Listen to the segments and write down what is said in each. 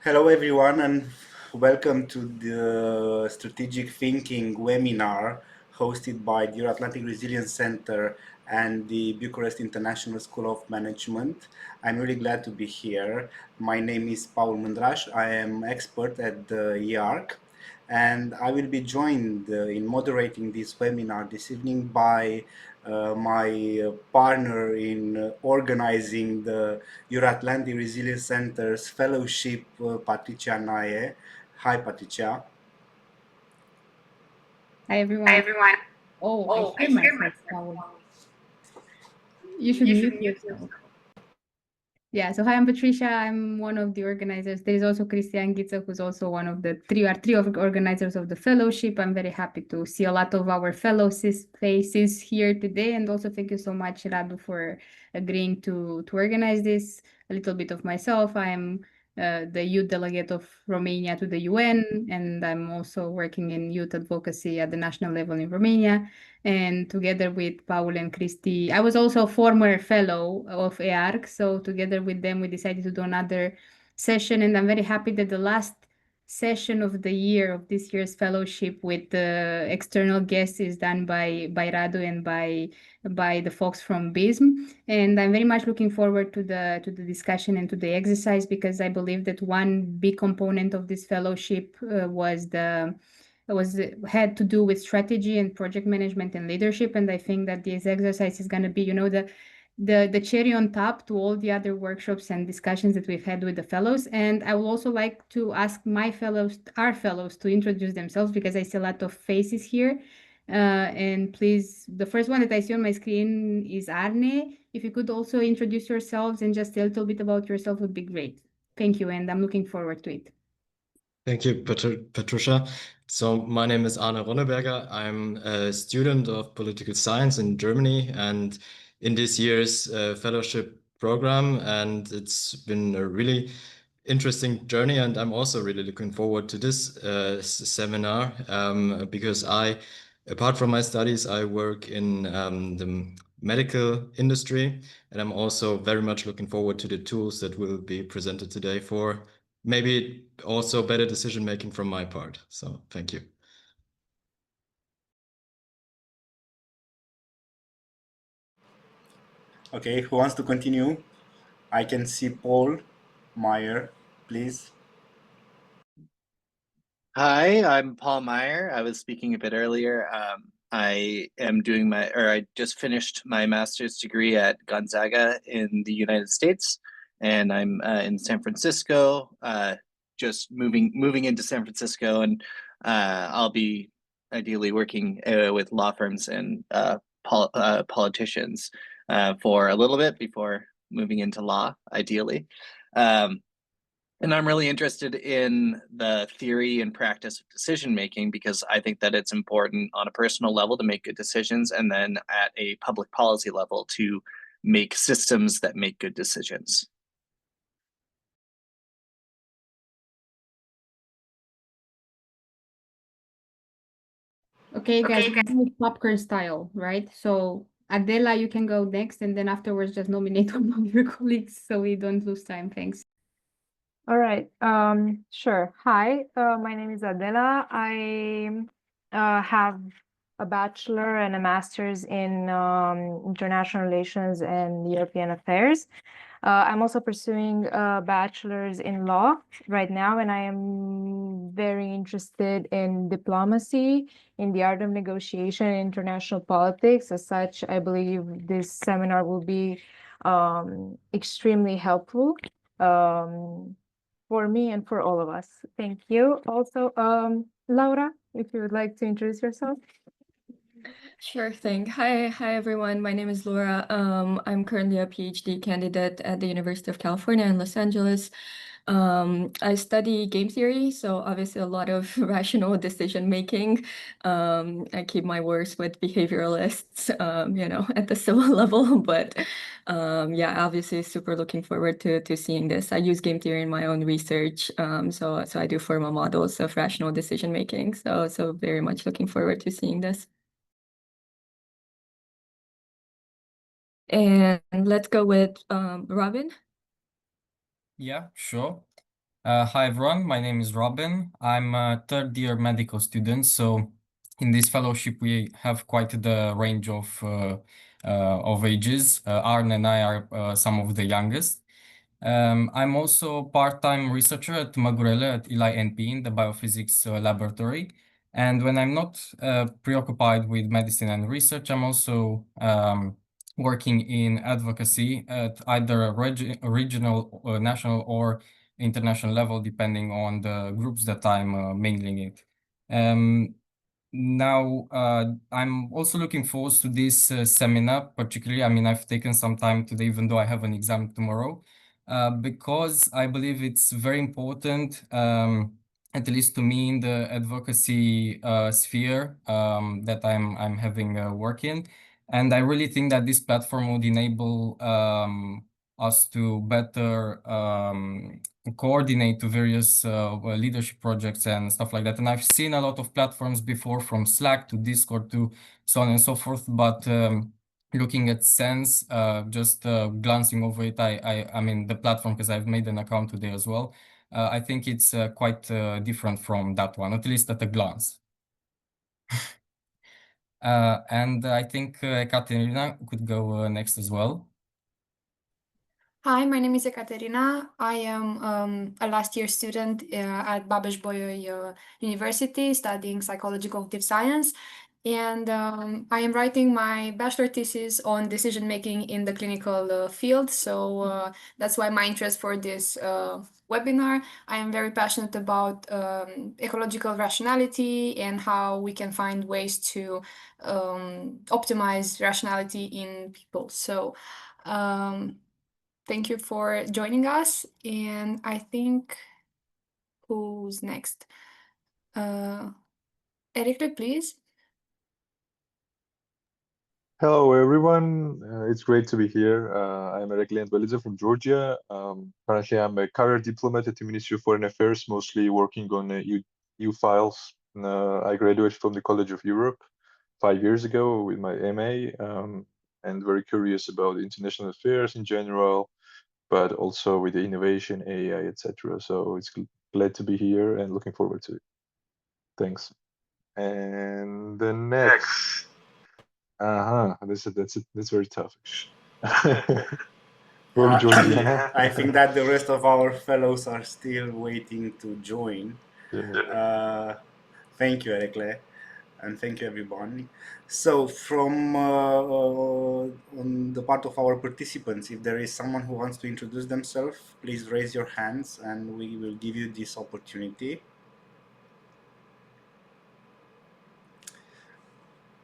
Hello everyone and welcome to the Strategic Thinking webinar hosted by the Euro-Atlantic Resilience Center and the Bucharest International School of Management. I'm really glad to be here. My name is Paul Mândraș. I am expert at the EARF and I will be joined in moderating this webinar this evening by my partner in organizing the Euro-Atlantic Resilience Center's fellowship, Patricia Nae. Hi, Patricia. Hi, everyone. Oh, I hear myself, Paul. You should mute yourself. Yeah, so hi, I'm Patricia. I'm one of the organizers. There is also Cristian Ghiță, who's also one of the three of organizers of the fellowship. I'm very happy to see a lot of our fellow faces here today. And also thank you so much, Radu, for agreeing to organize this. A little bit of myself. I am the youth delegate of Romania to the UN, and I'm also working in youth advocacy at the national level in Romania. And together with Paul and Cristi, I was also a former fellow of EARC, so together with them, we decided to do another session, and I'm very happy that the last session of the year of this year's fellowship with the external guests is done by Radu and by the folks from BISM, and I'm very much looking forward to the discussion and to the exercise, because I believe that one big component of this fellowship had to do with strategy and project management and leadership. And I think that this exercise is going to be, the cherry on top to all the other workshops and discussions that we've had with the fellows. And I would also like to ask our fellows to introduce themselves, because I see a lot of faces here. And please, the first one that I see on my screen is Arne. If you could also introduce yourselves and just tell a little bit about yourself would be great. Thank you, and I'm looking forward to it. Thank you, Patricia. So my name is Arne Ronneberger. I'm a student of political science in Germany and in this year's fellowship program. And it's been a really interesting journey. And I'm also really looking forward to this seminar because apart from my studies, I work in the medical industry. And I'm also very much looking forward to the tools that will be presented today for maybe also better decision making from my part. So thank you. Okay, who wants to continue? I can see Paul Meyer, please. Hi, I'm Paul Meyer. I was speaking a bit earlier. I just finished my master's degree at Gonzaga in the United States, and I'm in San Francisco, just moving into San Francisco, and I'll be ideally working with law firms and politicians for a little bit before moving into law, ideally. And I'm really interested in the theory and practice of decision making, because I think that it's important on a personal level to make good decisions, and then at a public policy level to make systems that make good decisions. Okay, guys, popcorn style, right? So Adela, you can go next, and then afterwards just nominate one of your colleagues so we don't lose time. Thanks. All right. Sure. Hi, my name is Adela. I have a bachelor and a master's in international relations and European affairs. I'm also pursuing a bachelor's in law right now, and I am very interested in diplomacy, in the art of negotiation, and international politics. As such, I believe this seminar will be extremely helpful for me and for all of us. Thank you. Also, Laura, if you would like to introduce yourself. Sure thing. Hi everyone. My name is Laura. I'm currently a PhD candidate at the University of California in Los Angeles. I study game theory, so obviously a lot of rational decision making. I keep my works with behavioralists, at the civil level, but yeah, obviously super looking forward to seeing this. I use game theory in my own research, so I do formal models of rational decision making. So very much looking forward to seeing this. And let's go with Robin. Yeah, sure. Hi everyone, my name is Robin. I'm a third year medical student. So in this fellowship, we have quite the range of ages. Arne and I are some of the youngest. I'm also part-time researcher at Magurele at Eli NP in the biophysics laboratory. And when I'm not preoccupied with medicine and research, I'm also working in advocacy at either a regional, national, or international level, depending on the groups that I'm mingling it. Now, I'm also looking forward to this seminar, particularly. I mean, I've taken some time today, even though I have an exam tomorrow, because I believe it's very important, at least to me, in the advocacy sphere that I'm having work in. And I really think that this platform would enable us to better coordinate to various leadership projects and stuff like that. And I've seen a lot of platforms before, from Slack to Discord to so on and so forth. But looking at SENS, just glancing over it, I mean the platform, because I've made an account today as well. I think it's quite different from that one, at least at a glance. And I think Ekaterina could go next as well. Hi, my name is Ekaterina. I am a last year student at Babes-Bolyai University studying psychology cognitive science. And I am writing my bachelor thesis on decision making in the clinical field. So that's why my interest for this webinar. I am very passionate about ecological rationality and how we can find ways to optimize rationality in people. So thank you for joining us. And I think who's next? Eric, please. Hello, everyone. It's great to be here. I'm Eric Belidze from Georgia. Currently, I'm a career diplomat at the Ministry of Foreign Affairs, mostly working on EU files. I graduated from the College of Europe 5 years ago with my MA, and very curious about international affairs in general, but also with the innovation, AI, etc. So it's glad to be here and looking forward to it. Thanks. And the next. That's very tough. From Georgia. I think that the rest of our fellows are still waiting to join. Thank you, Eric, and thank you, everyone. So, from on the part of our participants, if there is someone who wants to introduce themselves, please raise your hands, and we will give you this opportunity.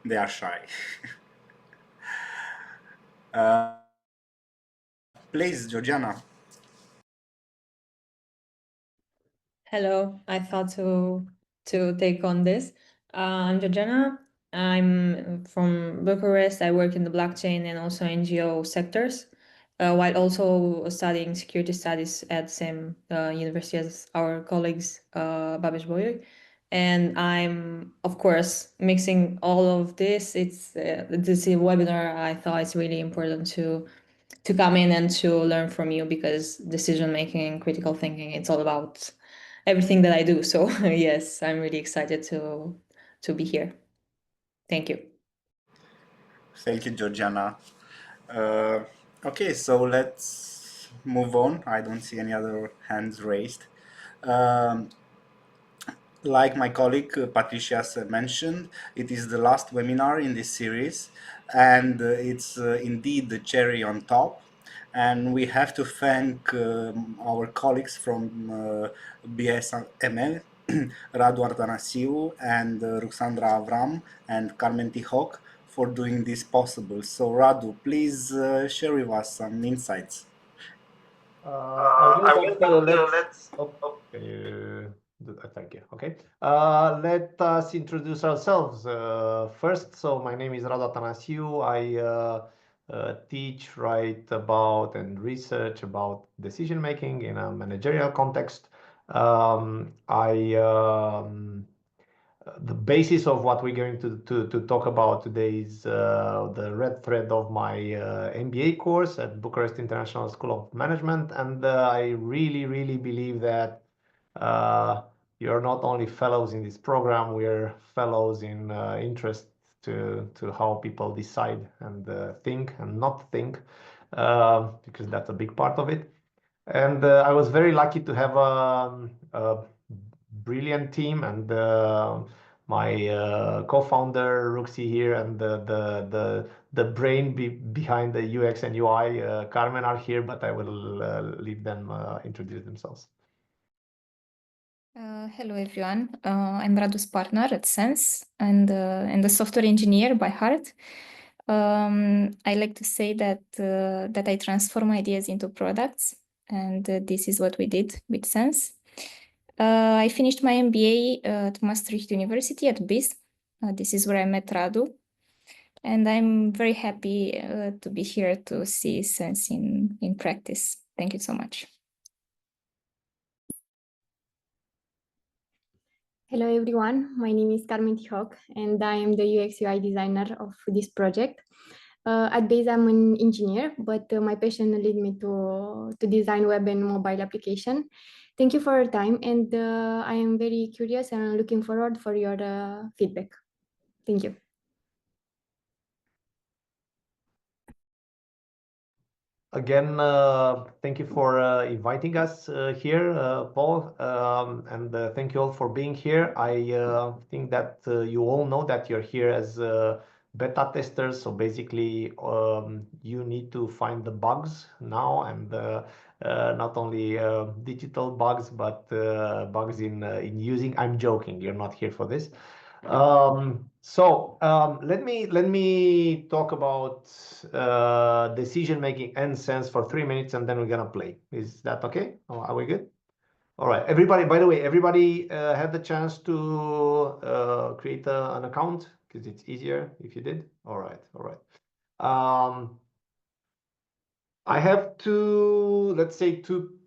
They are shy. Please, Georgiana. Hello, I thought to take on this. I'm Georgiana. I'm from Bucharest. I work in the blockchain and also NGO sectors, while also studying security studies at the same university as our colleagues, Babes-Bolyai. And I'm, of course, mixing all of this. It's this webinar. I thought it's really important to come in and to learn from you, because decision making and critical thinking, it's all about everything that I do. So yes, I'm really excited to be here. Thank you. Thank you, Georgiana. Okay, so let's move on. I don't see any other hands raised. Like my colleague Patricia mentioned, it is the last webinar in this series, and it's indeed the cherry on top. And we have to thank our colleagues from BISM, Radu Artanasiu and Ruxandra Avram and Carmen Tihok for doing this possible. So Radu, please share with us some insights. Thank you. Okay. Let us introduce ourselves first. So my name is Radu Artanasiu. I teach, write about, and research about decision making in a managerial context. The basis of what we're going to talk about today is the red thread of my MBA course at Bucharest International School of Management. And I really believe that You're not only fellows in this program, we're fellows in interest to how people decide and think and not think, because that's a big part of it. And I was very lucky to have a brilliant team, and my co-founder Ruxi here, and the brain behind the UX and UI, Carmen, are here, but I will leave them introduce themselves. Hello everyone. I'm Radu's partner at SENS and a software engineer by heart. I like to say that I transform ideas into products, and this is what we did with SENS. I finished my MBA at Maastricht University at BISM. This is where I met Radu, and I'm very happy to be here to see SENS in practice. Thank you so much. Hello everyone, my name is Carmen Tihoc and I am the UX UI designer of this project. At base I'm an engineer, but my passion led me to design web and mobile application. Thank you for your time, and I am very curious and looking forward for your feedback. Thank you. Again, thank you for inviting us here, Paul, and thank you all for being here. I think that you all know that you're here as beta testers, so basically you need to find the bugs now, and not only digital bugs, but bugs in using. I'm joking, you're not here for this. Let me talk about decision making and SENS for 3 minutes, and then we're gonna play. Is that okay? Are we good? All right, everybody. By the way, everybody had the chance to create an account, because it's easier if you did. All right, all right. I have two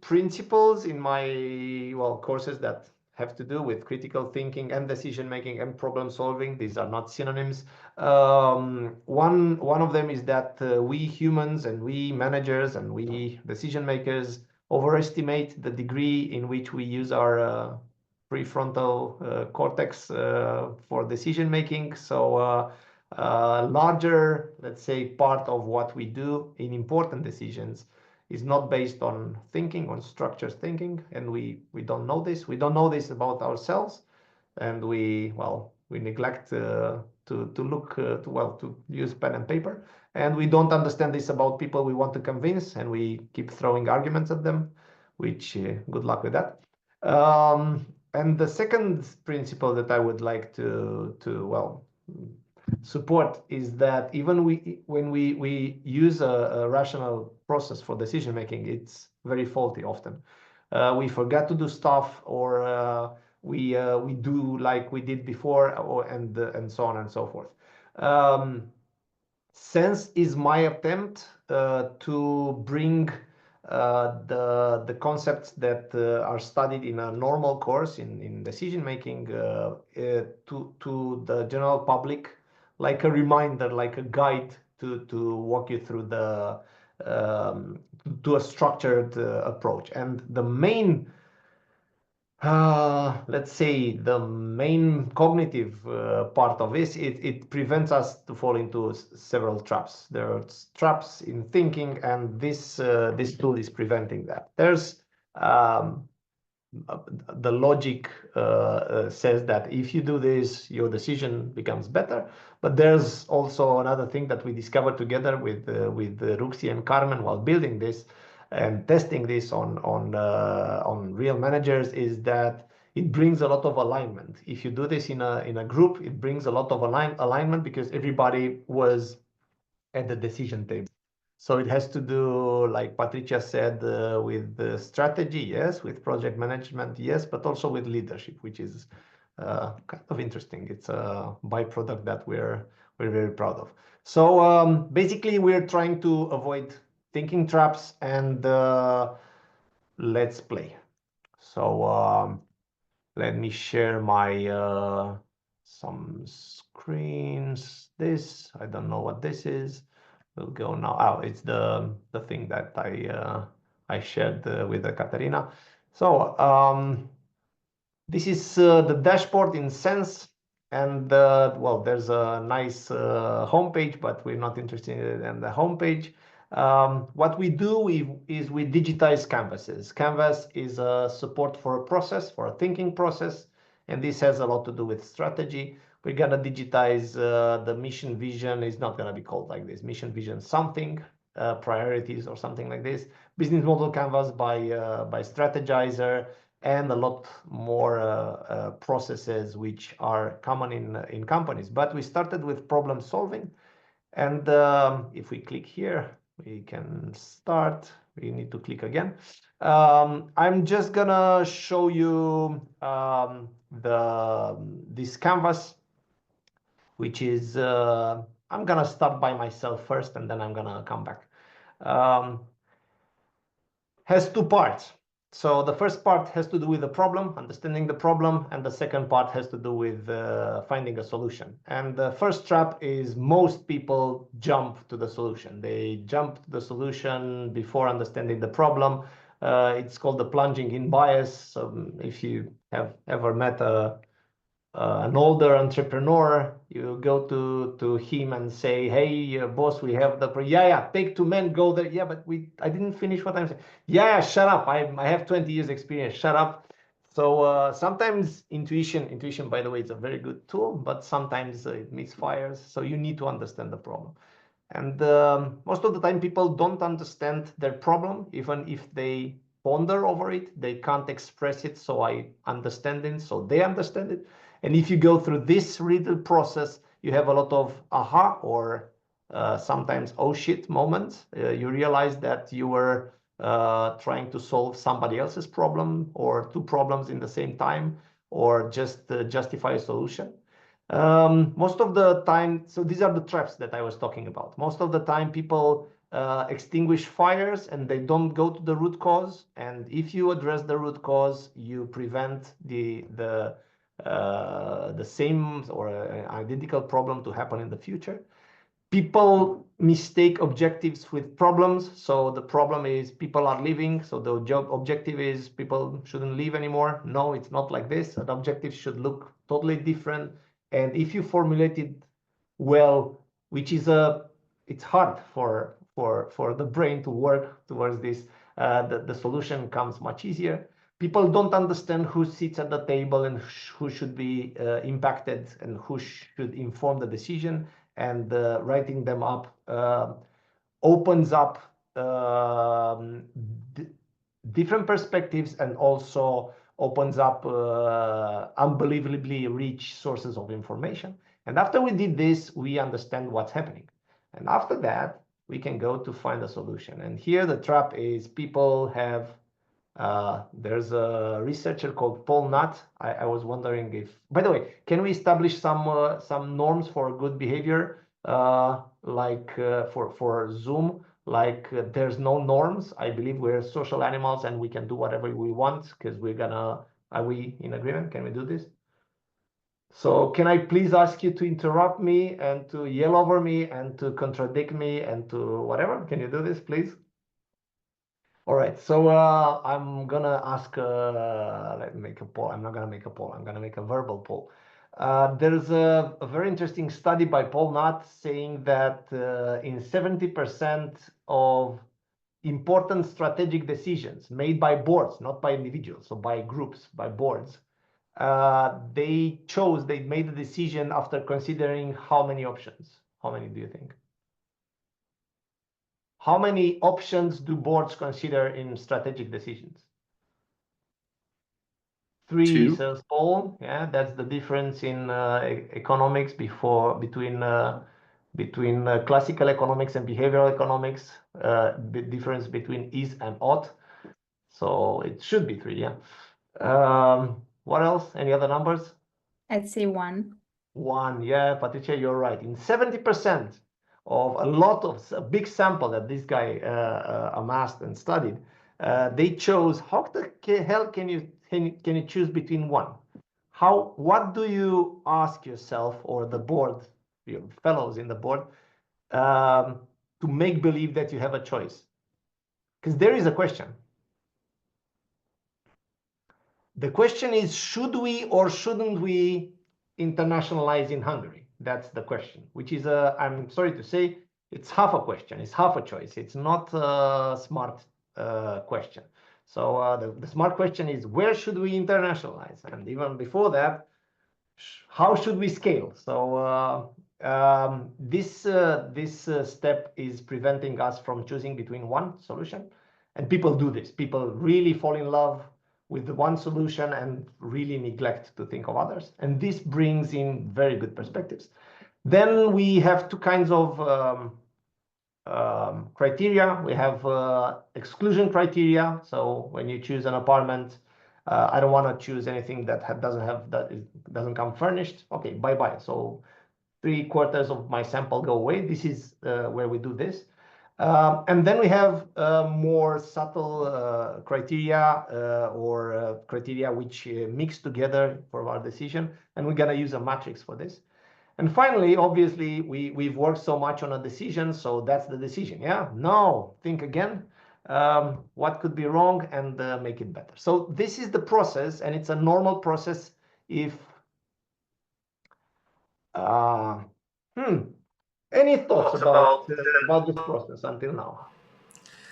principles in my courses that have to do with critical thinking and decision making and problem solving. These are not synonyms. One of them is that we humans and we managers and we decision makers overestimate the degree in which we use our prefrontal cortex for decision making. So larger, let's say, part of what we do in important decisions is not based on thinking, on structured thinking, and we don't know this. We don't know this about ourselves, and we neglect to look to use pen and paper, and we don't understand this about people we want to convince, and we keep throwing arguments at them, which good luck with that. And the second principle that I would like to support is that even when we use a rational process for decision making, it's very faulty often. We forget to do stuff, or we do like we did before, and so on and so forth. SENS is my attempt to bring the concepts that are studied in a normal course in decision making to the general public, like a reminder, like a guide to walk you through the to a structured approach. And the main let's say the main cognitive part of this, it prevents us to fall into several traps. There are traps in thinking, and this tool is preventing that. There's the logic says that if you do this, your decision becomes better. But there's also another thing that we discovered together with Ruxi and Carmen while building this and testing this on real managers, is that it brings a lot of alignment. If you do this in a group, it brings a lot of alignment because everybody was at the decision table. So it has to do, like Patricia said, with the strategy, yes, with project management, yes, but also with leadership, which is kind of interesting. It's a byproduct that we're very proud of. So basically, we're trying to avoid thinking traps, and let's play. So let me share my some screens. I don't know what this is. We'll go now. Oh, it's the thing that I shared with Katerina. So This is the dashboard in SENS. And well, there's a nice homepage, but we're not interested in the homepage. What we do is we digitize canvases. Canvas is a support for a process, for a thinking process, and this has a lot to do with strategy. We're gonna digitize the mission vision. Is not gonna be called like this. Mission vision something, priorities or something like this. Business model canvas by Strategizer, and a lot more processes which are common in companies. But we started with problem solving, and if we click here, we can start. We need to click again. I'm just gonna show you this canvas, which is I'm gonna start by myself first, and then I'm gonna come back. Has two parts. So the first part has to do with the problem, understanding the problem, and the second part has to do with finding a solution. And the first trap is most people jump to the solution. They jump to the solution before understanding the problem. It's called the plunging in bias. So if you have ever met an older entrepreneur, you go to him and say, hey, boss, we have the, yeah, take two men, go there. Yeah, but I didn't finish what I'm saying. Yeah, shut up. I have 20 years experience. Shut up. So sometimes intuition, by the way, is a very good tool, but sometimes it misfires. So you need to understand the problem. And most of the time, people don't understand their problem, even if they ponder over it. They can't express it, so I understand it, so they understand it. And if you go through this riddle process, you have a lot of aha or sometimes oh shit moments. You realize that you were trying to solve somebody else's problem or two problems in the same time, or just justify a solution. Most of the time, so these are the traps that I was talking about. Most of the time people extinguish fires and they don't go to the root cause. And if you address the root cause, you prevent the same or identical problem to happen in the future. People mistake objectives with problems. So the problem is people are leaving. So the objective is people shouldn't leave anymore. No, it's not like this. The objective should look totally different. And if you formulate it well, which is it's hard for the brain to work towards this, the solution comes much easier. People don't understand who sits at the table and who should be impacted and who should inform the decision. And writing them up opens up different perspectives and also opens up unbelievably rich sources of information. And after we did this, we understand what's happening. And after that, we can go to find a solution. And here the trap is people have there's a researcher called Paul Nutt. I was wondering if, by the way, can we establish some norms for good behavior, like for Zoom? Like there's no norms. I believe we're social animals and we can do whatever we want because we're gonna. Are we in agreement? Can we do this? So can I please ask you to interrupt me and to yell over me and to contradict me and to whatever? Can you do this, please? All right, so I'm gonna ask, let me make a poll. I'm not gonna make a poll, I'm gonna make a verbal poll. There's a very interesting study by Paul Nutt saying that in 70% of important strategic decisions made by boards, not by individuals, so by groups, by boards, they made the decision after considering how many options? How many do you think? How many options do boards consider in strategic decisions? 3 says Paul. Yeah, that's the difference in economics between classical economics and behavioral economics. The difference between is and ought. So it should be 3. Yeah. What else? Any other numbers? I'd say 1. 1. Yeah, Patricia, you're right. In 70% of a big sample that this guy amassed and studied, they chose, how the hell can you choose between 1? What do you ask yourself or the board, your fellows in the board, to make believe that you have a choice? Because there is a question. The question is, should we or shouldn't we internationalize in Hungary? That's the question, which is, I'm sorry to say, it's half a question. It's half a choice. It's not a smart question. So the smart question is, where should we internationalize? And even before that, how should we scale? So this step is preventing us from choosing between one solution. And people do this. People really fall in love with the one solution and really neglect to think of others. And this brings in very good perspectives. Then we have two kinds of criteria. We have exclusion criteria. So when you choose an apartment, I don't want to choose anything that doesn't come furnished. Okay, bye-bye. So 3/4 of my sample go away. This is where we do this. And then we have more subtle criteria or criteria which mix together for our decision. And we're going to use a matrix for this. And finally, obviously, we've worked so much on a decision, so that's the decision. Yeah, no, think again. What could be wrong and make it better. So this is the process, and it's a normal process. If any thoughts about this process until now?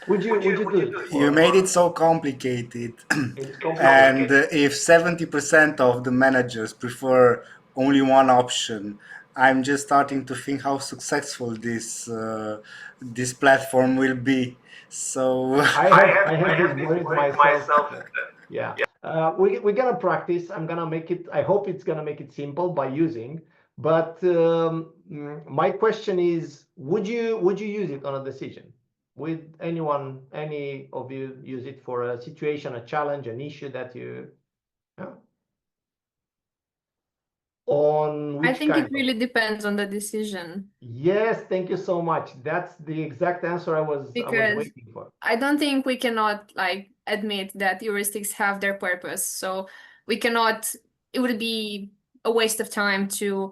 Would you do it? You made it so complicated. It's complicated. And if 70% of the managers prefer only one option, I'm just starting to think how successful this platform will be. So I have this worried myself. Yeah. We're gonna practice. I'm gonna make it. I hope it's gonna make it simple by using. But my question is, would you use it on a decision? Would any of you use it for a situation, a challenge, an issue that you? Yeah. On which I think kind it really depends on the decision. Yes, thank you so much. That's the exact answer I was waiting for. I don't think we cannot like admit that heuristics have their purpose. So we cannot, it would be a waste of time to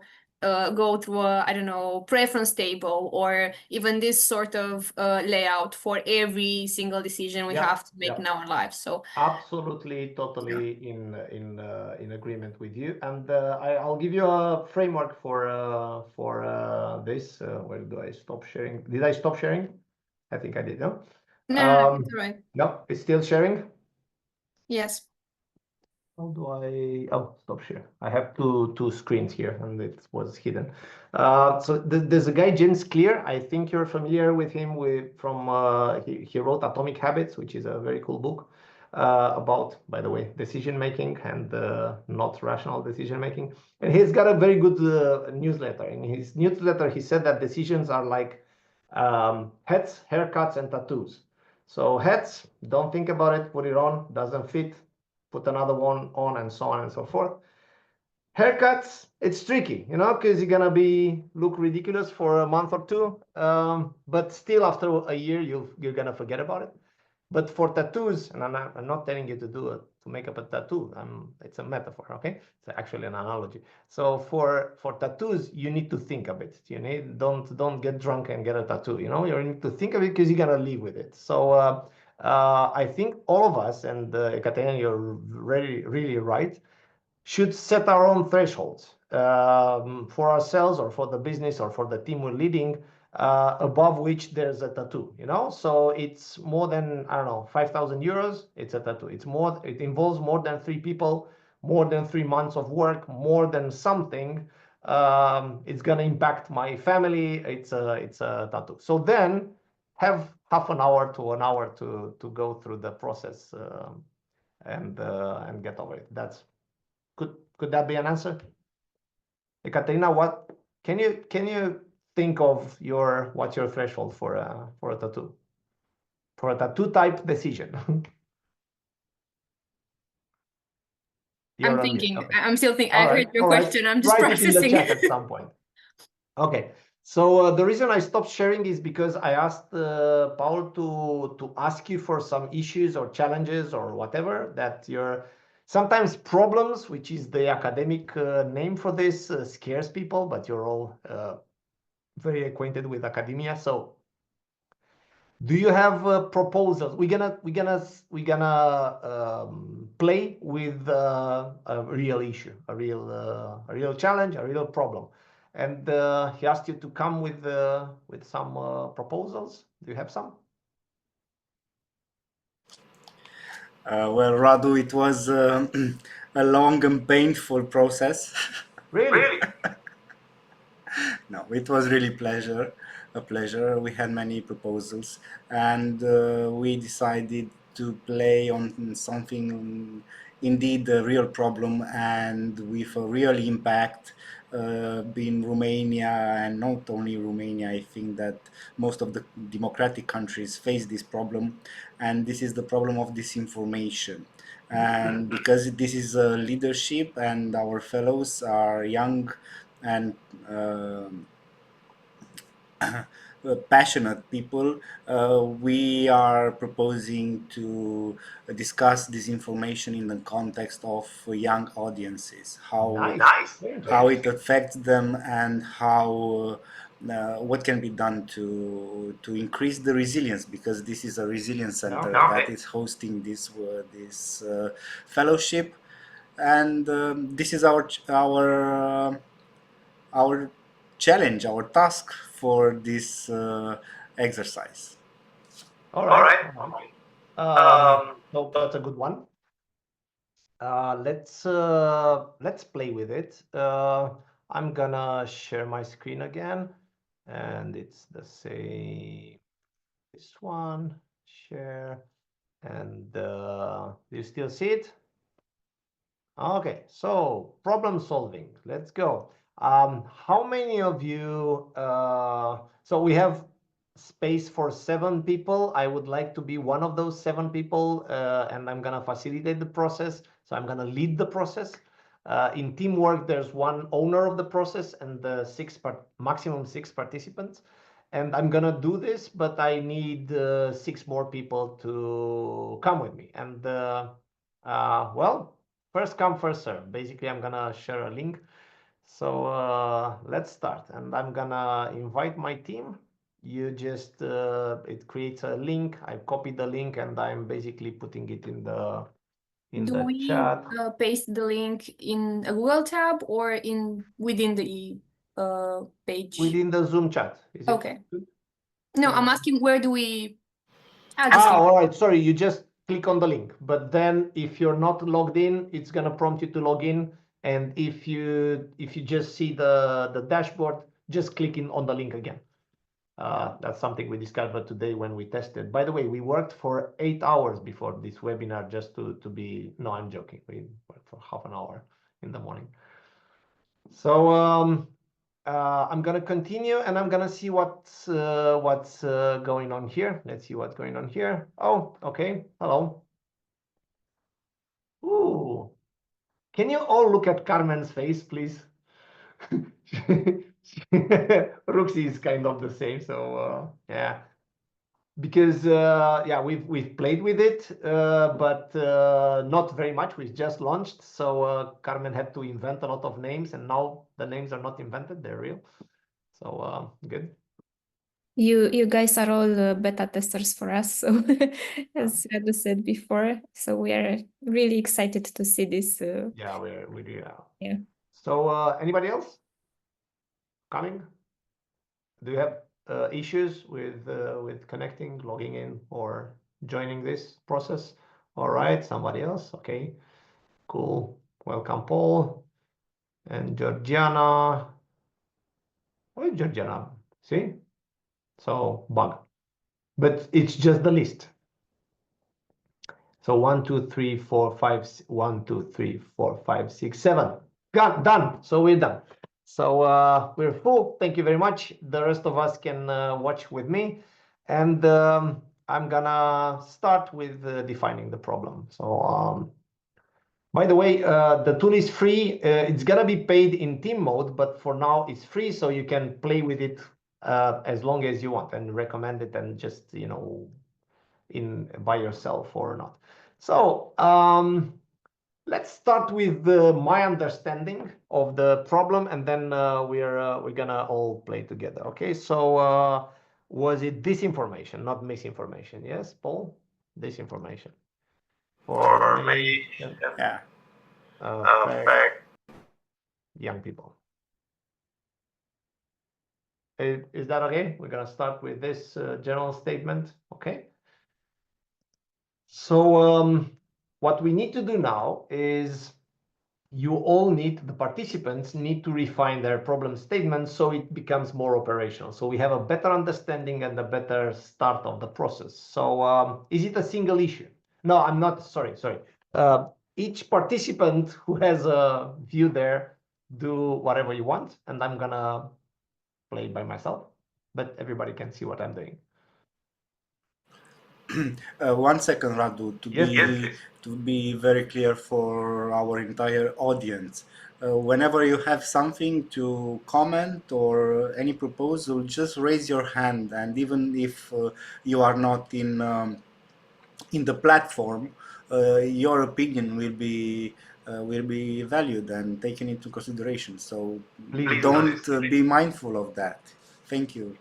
go through a, I don't know, preference table or even this sort of layout for every single decision we have to make in our lives. So absolutely, totally in agreement with you. And I'll give you a framework for this. Where do I stop sharing? Did I stop sharing? I think I did. No. No, it's all right. No, it's still sharing. Yes. How do I? Oh, stop share. I have two screens here, and it was hidden. So there's a guy, James Clear. I think you're familiar with him. He wrote Atomic Habits, which is a very cool book about, by the way, decision making and not rational decision making. And he's got a very good newsletter. In his newsletter, he said that decisions are like hats, haircuts, and tattoos. So hats, don't think about it, put it on, doesn't fit, put another one on, and so on and so forth. Haircuts, it's tricky, because you're gonna look ridiculous for a month or two, but still after a year you're gonna forget about it. But for tattoos, and I'm not telling you to make up a tattoo. It's a metaphor, okay? It's actually an analogy. So for tattoos, you need to think a bit. Don't get drunk and get a tattoo. You need to think of it because you're gonna live with it. So I think all of us, and Ekaterina, you're really right, should set our own thresholds for ourselves or for the business or for the team we're leading, above which there's a tattoo. So it's more than, I don't know, 5,000 euros. It's a tattoo. It involves more than 3 people, more than 3 months of work, more than something. It's gonna impact my family. It's a tattoo. So then have half an hour to an hour to go through the process and get over it. Could that be an answer? Ekaterina, what can you think of what's your threshold for a tattoo? For a tattoo type decision? I'm thinking. Okay. I'm still thinking. I heard your question. I'm just processing. Write it in the chat at some point. Okay. So the reason I stopped sharing is because I asked Paul to ask you for some issues or challenges or whatever that you're sometimes problems, which is the academic name for this, scares people, but you're all very acquainted with academia. So Do you have proposals? We're gonna play with a real issue, a real challenge, a real problem, and he asked you to come with some proposals. Do you have some? Well, Radu, it was a long and painful process. Really? No, it was really a pleasure. We had many proposals, and we decided to play on something indeed a real problem and with a real impact. In Romania, and not only Romania, I think that most of the democratic countries face this problem, and this is the problem of disinformation. And because this is a leadership and our fellows are young and passionate people, we are proposing to discuss this information in the context of young audiences, how it affects them, and how what can be done to increase the resilience, because this is a resilience center that is hosting this fellowship, and this is our challenge, our task for this exercise. All right. So that's a good one. Let's play with it. I'm gonna share my screen again, and it's the same. This one, share, and do you still see it? Okay, so problem solving. Let's go. How many of you? So we have space for 7 people. I would like to be one of those 7 people, and I'm gonna facilitate the process. So I'm gonna lead the process. In teamwork, there's one owner of the process and the maximum 6 participants. And I'm gonna do this, but I need 6 more people to come with me. And well, first come, first serve. Basically, I'm gonna share a link. So let's start, and I'm gonna invite my team. You just it creates a link. I copied the link, and I'm basically putting it in the chat. Do we paste the link in a Google tab or within the page? Within the Zoom chat. Is it okay. good? No, I'm asking where do we add all right. Sorry, you just click on the link. But then if you're not logged in, it's gonna prompt you to log in. And if you just see the dashboard, just click in on the link again. That's something we discovered today when we tested. By the way, we worked for 8 hours before this webinar just to be. No, I'm joking. We worked for half an hour in the morning. So I'm gonna continue, and I'm gonna see what's going on here. Let's see what's going on here. Oh, okay. Hello. Ooh. Can you all look at Carmen's face, please? Ruxi is kind of the same, so yeah. Because yeah, we've played with it, but not very much. We've just launched, so Carmen had to invent a lot of names, and now the names are not invented; they're real. So good. You guys are all beta testers for us, so as Radu said before, so we are really excited to see this. Yeah, we do. Yeah. So anybody else coming? Do you have issues with connecting, logging in, or joining this process? All right, somebody else. Okay, cool. Welcome, Paul and Georgiana. Where is Georgiana? See? So bug, but it's just the list. So 1, 2, 3, 4, 5, 1, 2, 3, 4, 5, 6, 7. Done. So we're done. So we're full. Thank you very much. The rest of us can watch with me, and I'm gonna start with defining the problem. So by the way, the tool is free. It's gonna be paid in team mode, but for now it's free, so you can play with it as long as you want and recommend it, and just by yourself or not. So let's start with my understanding of the problem, and then we're gonna all play together. Okay, so was it disinformation, not misinformation? Yes, Paul? Disinformation. For many Yeah. young people. Is that okay? We're going to start with this general statement. Okay. So what we need to do now is the participants need to refine their problem statements so it becomes more operational. So we have a better understanding and a better start of the process. So is it a single issue? No, I'm not. Sorry. Each participant who has a view there, do whatever you want, and I'm gonna play by myself, but everybody can see what I'm doing. 1 second, Radu, Yes, to be very clear for our entire audience. Whenever you have something to comment or any proposal, just raise your hand, and even if you are not in the platform, your opinion will be valued and taken into consideration. So please don't be mindful of that. Thank you.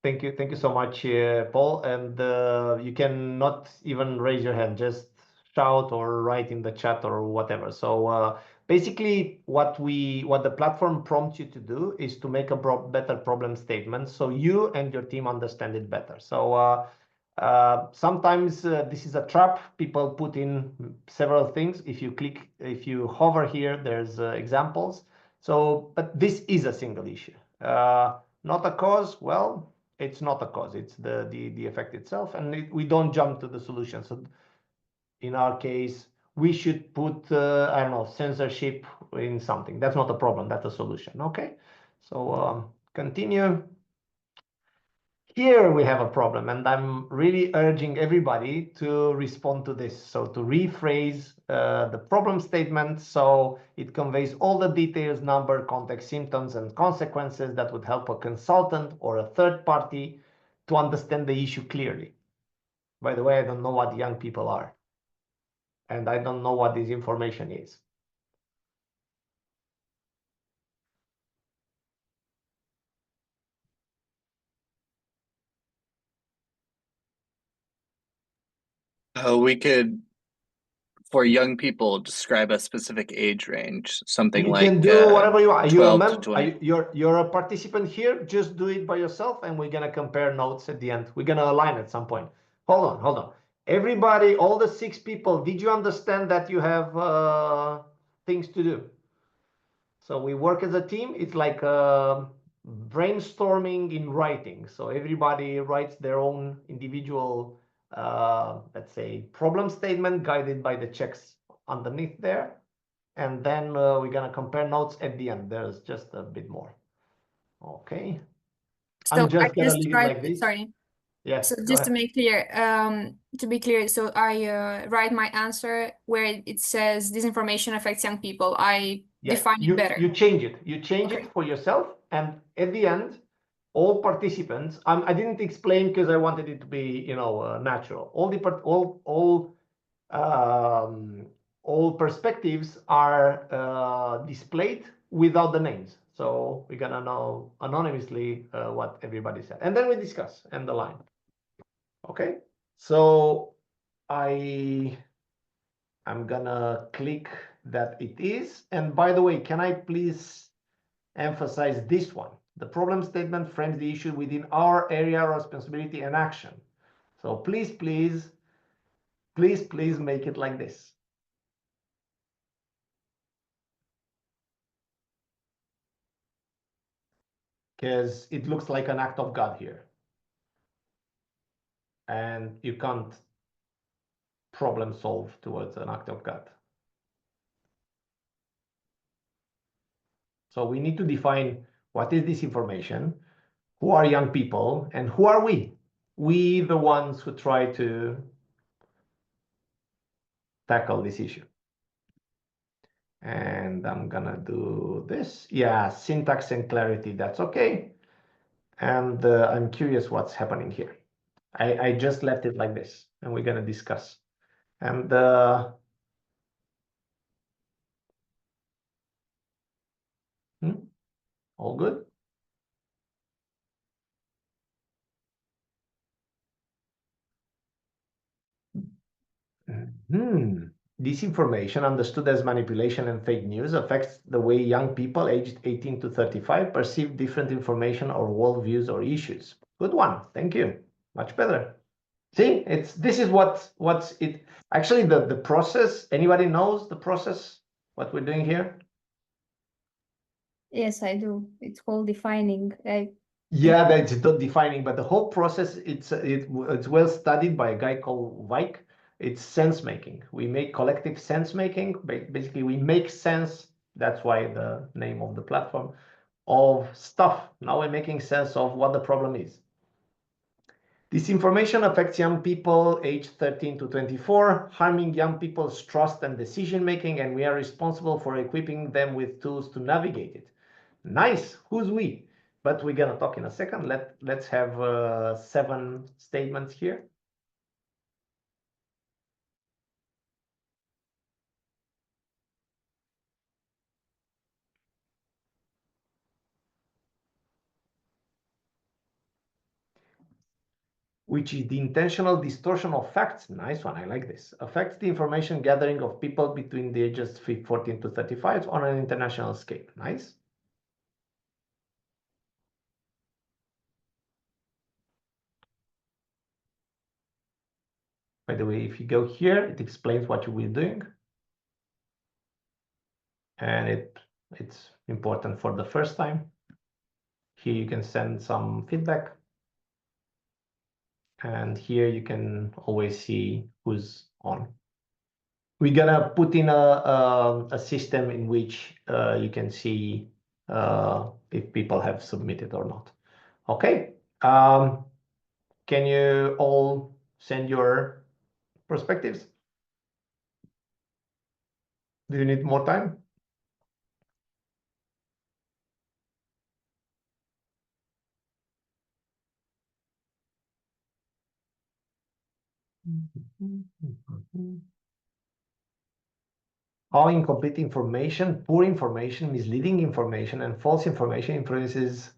Thank you so much, Paul. And you can not even raise your hand, just shout or write in the chat or whatever. So basically, what the platform prompts you to do is to make a better problem statement, so you and your team understand it better. So sometimes this is a trap. People put in several things. If you hover here, there's examples. So, but this is a single issue, not a cause. Well, it's not a cause, it's the effect itself, and we don't jump to the solution. So in our case, we should put I don't know, censorship in something. That's not a problem, that's a solution. Okay, so continue. Here we have a problem, and I'm really urging everybody to respond to this. So to rephrase the problem statement so it conveys all the details, number, context, symptoms, and consequences that would help a consultant or a third party to understand the issue clearly. By the way, I don't know what young people are, and I don't know what this information is. We could, for young people, describe a specific age range, something You like can do whatever you want. 12 to 20. You're a participant here. Just do it by yourself, and we're gonna compare notes at the end. We're gonna align at some point. Hold on. Everybody, all the 6 people, did you understand that you have things to do? So we work as a team. It's like brainstorming in writing. So everybody writes their own individual, let's say, problem statement guided by the checks underneath there. And then we're going to compare notes at the end. There's just a bit more. Okay. So I'm just going to leave it write, like this. sorry. Yes. So just to make clear, to be clear, so I write my answer where it says this information affects young people. I define it better. You change it. You change it for yourself. And at the end, all participants, I didn't explain because I wanted it to be, natural. All perspectives are displayed without the names. So we're gonna know anonymously what everybody said, and then we discuss and the line. Okay, so I'm gonna click that it is. And by the way, can I please emphasize this one? The problem statement frames the issue within our area of responsibility and action. So please make it like this. Because it looks like an act of God here. And you can't problem solve towards an act of God. So we need to define what is this information, who are young people, and who are we? We, the ones who try to tackle this issue. And I'm gonna do this. Yeah, syntax and clarity, that's okay. And I'm curious what's happening here. I just left it like this, and we're gonna discuss. And all good? Disinformation, understood as manipulation and fake news, affects the way young people aged 18 to 35 perceive different information or worldviews or issues. Good one. Thank you. Much better. See, this is what's it actually the process. Anybody knows the process? What we're doing here? Yes, I do. It's called defining. Yeah, that's not defining, but the whole process it's well studied by a guy called Weik. It's sense making. We make collective sense making. Basically, we make sense. That's why the name of the platform of stuff. Now we're making sense of what the problem is. This information affects young people aged 13 to 24, harming young people's trust and decision making, and we are responsible for equipping them with tools to navigate it. Nice. Who's we? But we're gonna talk in a second. Let's have 7 statements here. Which is the intentional distortion of facts. Nice one, I like this. Affects the information gathering of people between the ages 14 to 35 on an international scale. Nice. By the way, if you go here, it explains what you will be doing. And it's important for the first time. Here you can send some feedback. And here you can always see who's on. We're gonna put in a system in which you can see if people have submitted or not. Okay. Can you all send your perspectives? Do you need more time? All incomplete information, poor information, misleading information, and false information influences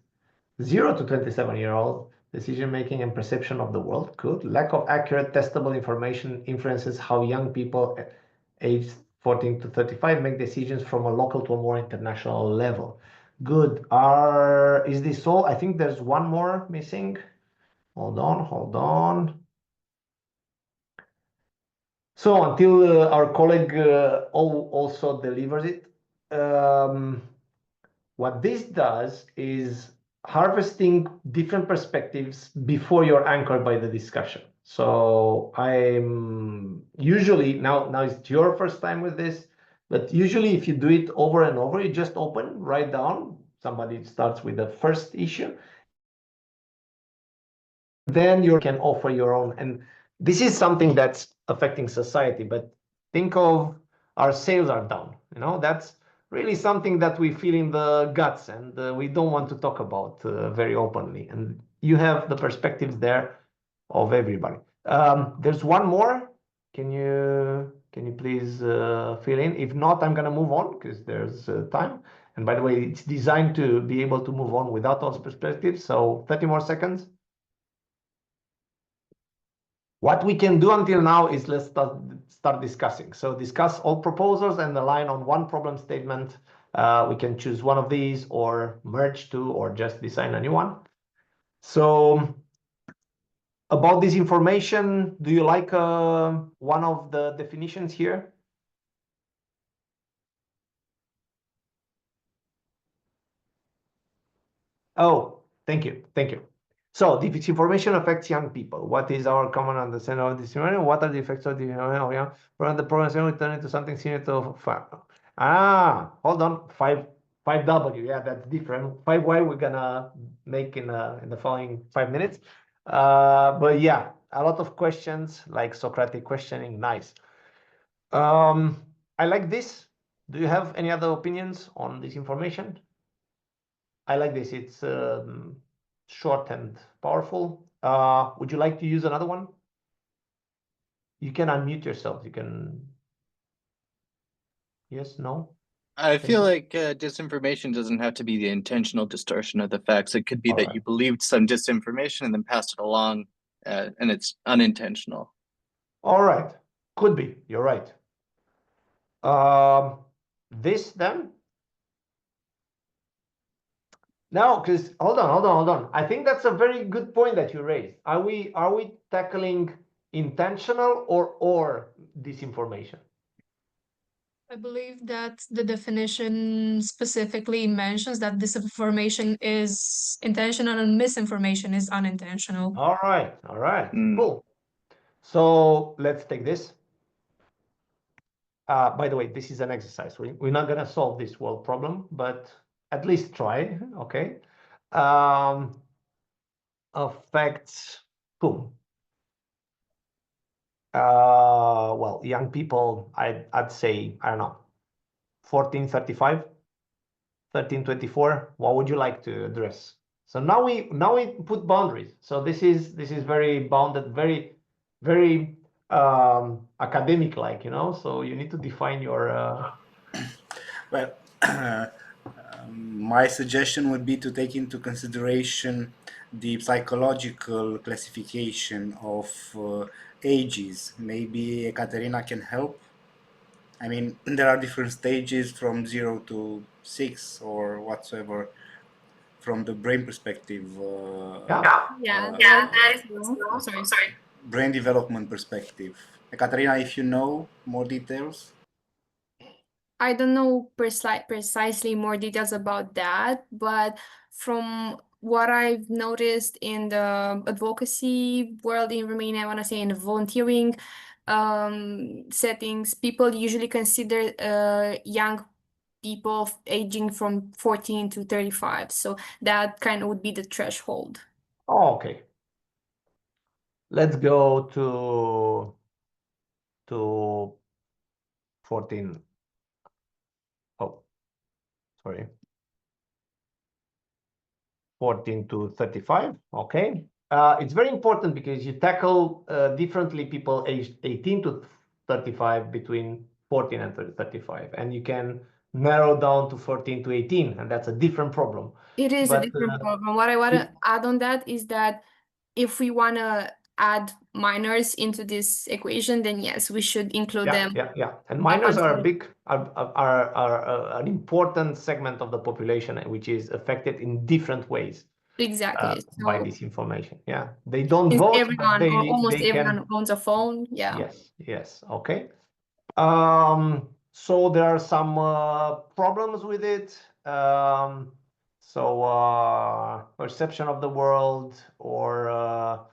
0 to 27-year-old decision-making and perception of the world. Good. Lack of accurate, testable information influences how young people aged 14 to 35 make decisions from a local to a more international level. Good. Is this all? I think there's one more missing. Hold on. So until our colleague also delivers it, what this does is harvesting different perspectives before you're anchored by the discussion. So I'm usually, now it's your first time with this, but usually if you do it over and over, you just write down, somebody starts with the first issue, then you can offer your own. And this is something that's affecting society, but think of our sales are down, that's really something that we feel in the guts, and we don't want to talk about very openly. And you have the perspectives there of everybody. There's one more. Can you please fill in? If not, I'm gonna move on because there's time. And by the way, it's designed to be able to move on without those perspectives. So 30 more seconds. What we can do until now is let's start discussing. So discuss all proposals and align on one problem statement. We can choose one of these or merge two or just design a new one. So about this information, do you like one of the definitions here? Oh, thank you. So this information affects young people. What is our common understanding of this information? What are the effects of the information? From the program, we turn into something similar to 5. Hold on. 5W. Yeah, that's different. 5Y we're gonna make in the following 5 minutes. But yeah, a lot of questions like Socratic questioning. Nice. I like this. Do you have any other opinions on this information? I like this. It's short and powerful. Would you like to use another one? You can unmute yourself. You can. Yes, no? I feel like disinformation doesn't have to be the intentional distortion of the facts. It could be that you believed some disinformation and then passed it along, and it's unintentional. All right. Could be. You're right. This then? No, because hold on. I think that's a very good point that you raised. Are we tackling intentional or disinformation? I believe that the definition specifically mentions that disinformation is intentional and misinformation is unintentional. All right, cool. So let's take this. By the way, this is an exercise. We're not going to solve this world problem, but at least try, okay? Affects whom? Well, young people, I'd say, I don't know, 1435, 1324. What would you like to address? So now we put boundaries. So this is very bounded, very academic like, you know, so you need to define your Well, my suggestion would be to take into consideration the psychological classification of ages. Maybe Ekaterina can help. I mean, there are different stages from 0 to 6 or whatsoever from the brain perspective. Sorry. Brain development perspective. Ekaterina, if you know more details. I don't know precisely more details about that, but from what I've noticed in the advocacy world in Romania, I want to say in the volunteering settings, people usually consider young people aging from 14 to 35. So that kind of would be the threshold. Oh, okay. Let's go to 14. Oh, sorry. 14 to 35. Okay. It's very important because you tackle differently people aged 18 to 35 between 14 and 35, and you can narrow down to 14 to 18, and that's a different problem. It is a different problem. What I want to add on that is that if we want to add minors into this equation, then yes, we should include them. Yeah. And minors are an important segment of the population, which is affected in different ways. Exactly. By this information. Yeah, they don't vote. Everyone, but or almost they everyone owns a phone. Yeah. Yes. Okay. So there are some problems with it. Perception of the world or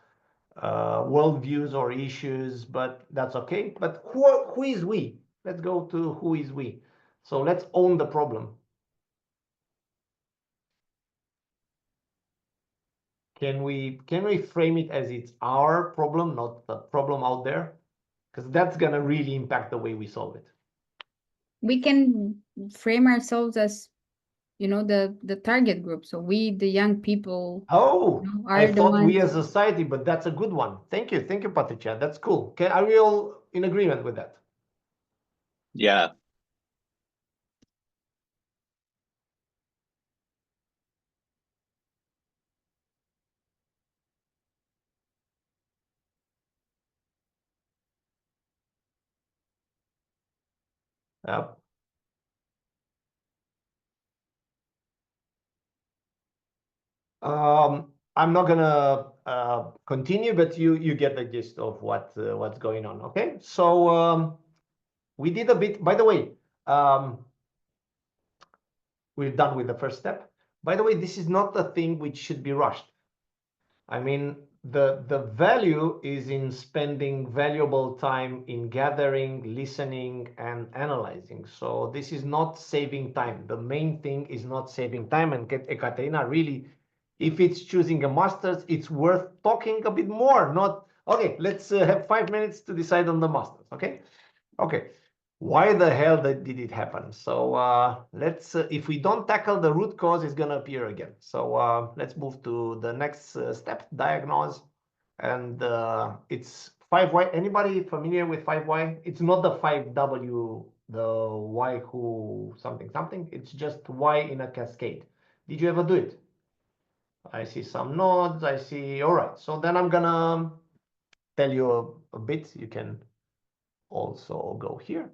worldviews or issues, but that's okay. But who is we? Let's go to who is we. So let's own the problem. Can we frame it as it's our problem, not the problem out there? Because that's gonna really impact the way we solve it. We can frame ourselves as, you know, the target group. So we, the young people. Oh, you know, I thought ones... we as a society, but that's a good one. Thank you, Patricia. That's cool. Are we all in agreement with that? Yeah. Yep. I'm not gonna continue, but you get the gist of what's going on. Okay, so we did a bit. By the way, we're done with the first step. By the way, this is not a thing which should be rushed. I mean, the value is in spending valuable time in gathering, listening, and analyzing. So this is not saving time. The main thing is not saving time. And Ekaterina, really, if it's choosing a master's, it's worth talking a bit more. Not, okay, let's have 5 minutes to decide on the master's, okay? Okay. Why the hell did it happen? So let's, if we don't tackle the root cause, it's going to appear again. So let's move to the next step, diagnose. And it's 5Y. Anybody familiar with 5Y? It's not the 5W, the Y who something. It's just Y in a cascade. Did you ever do it? I see some nodes. I see. All right. So then I'm going to tell you a bit. You can also go here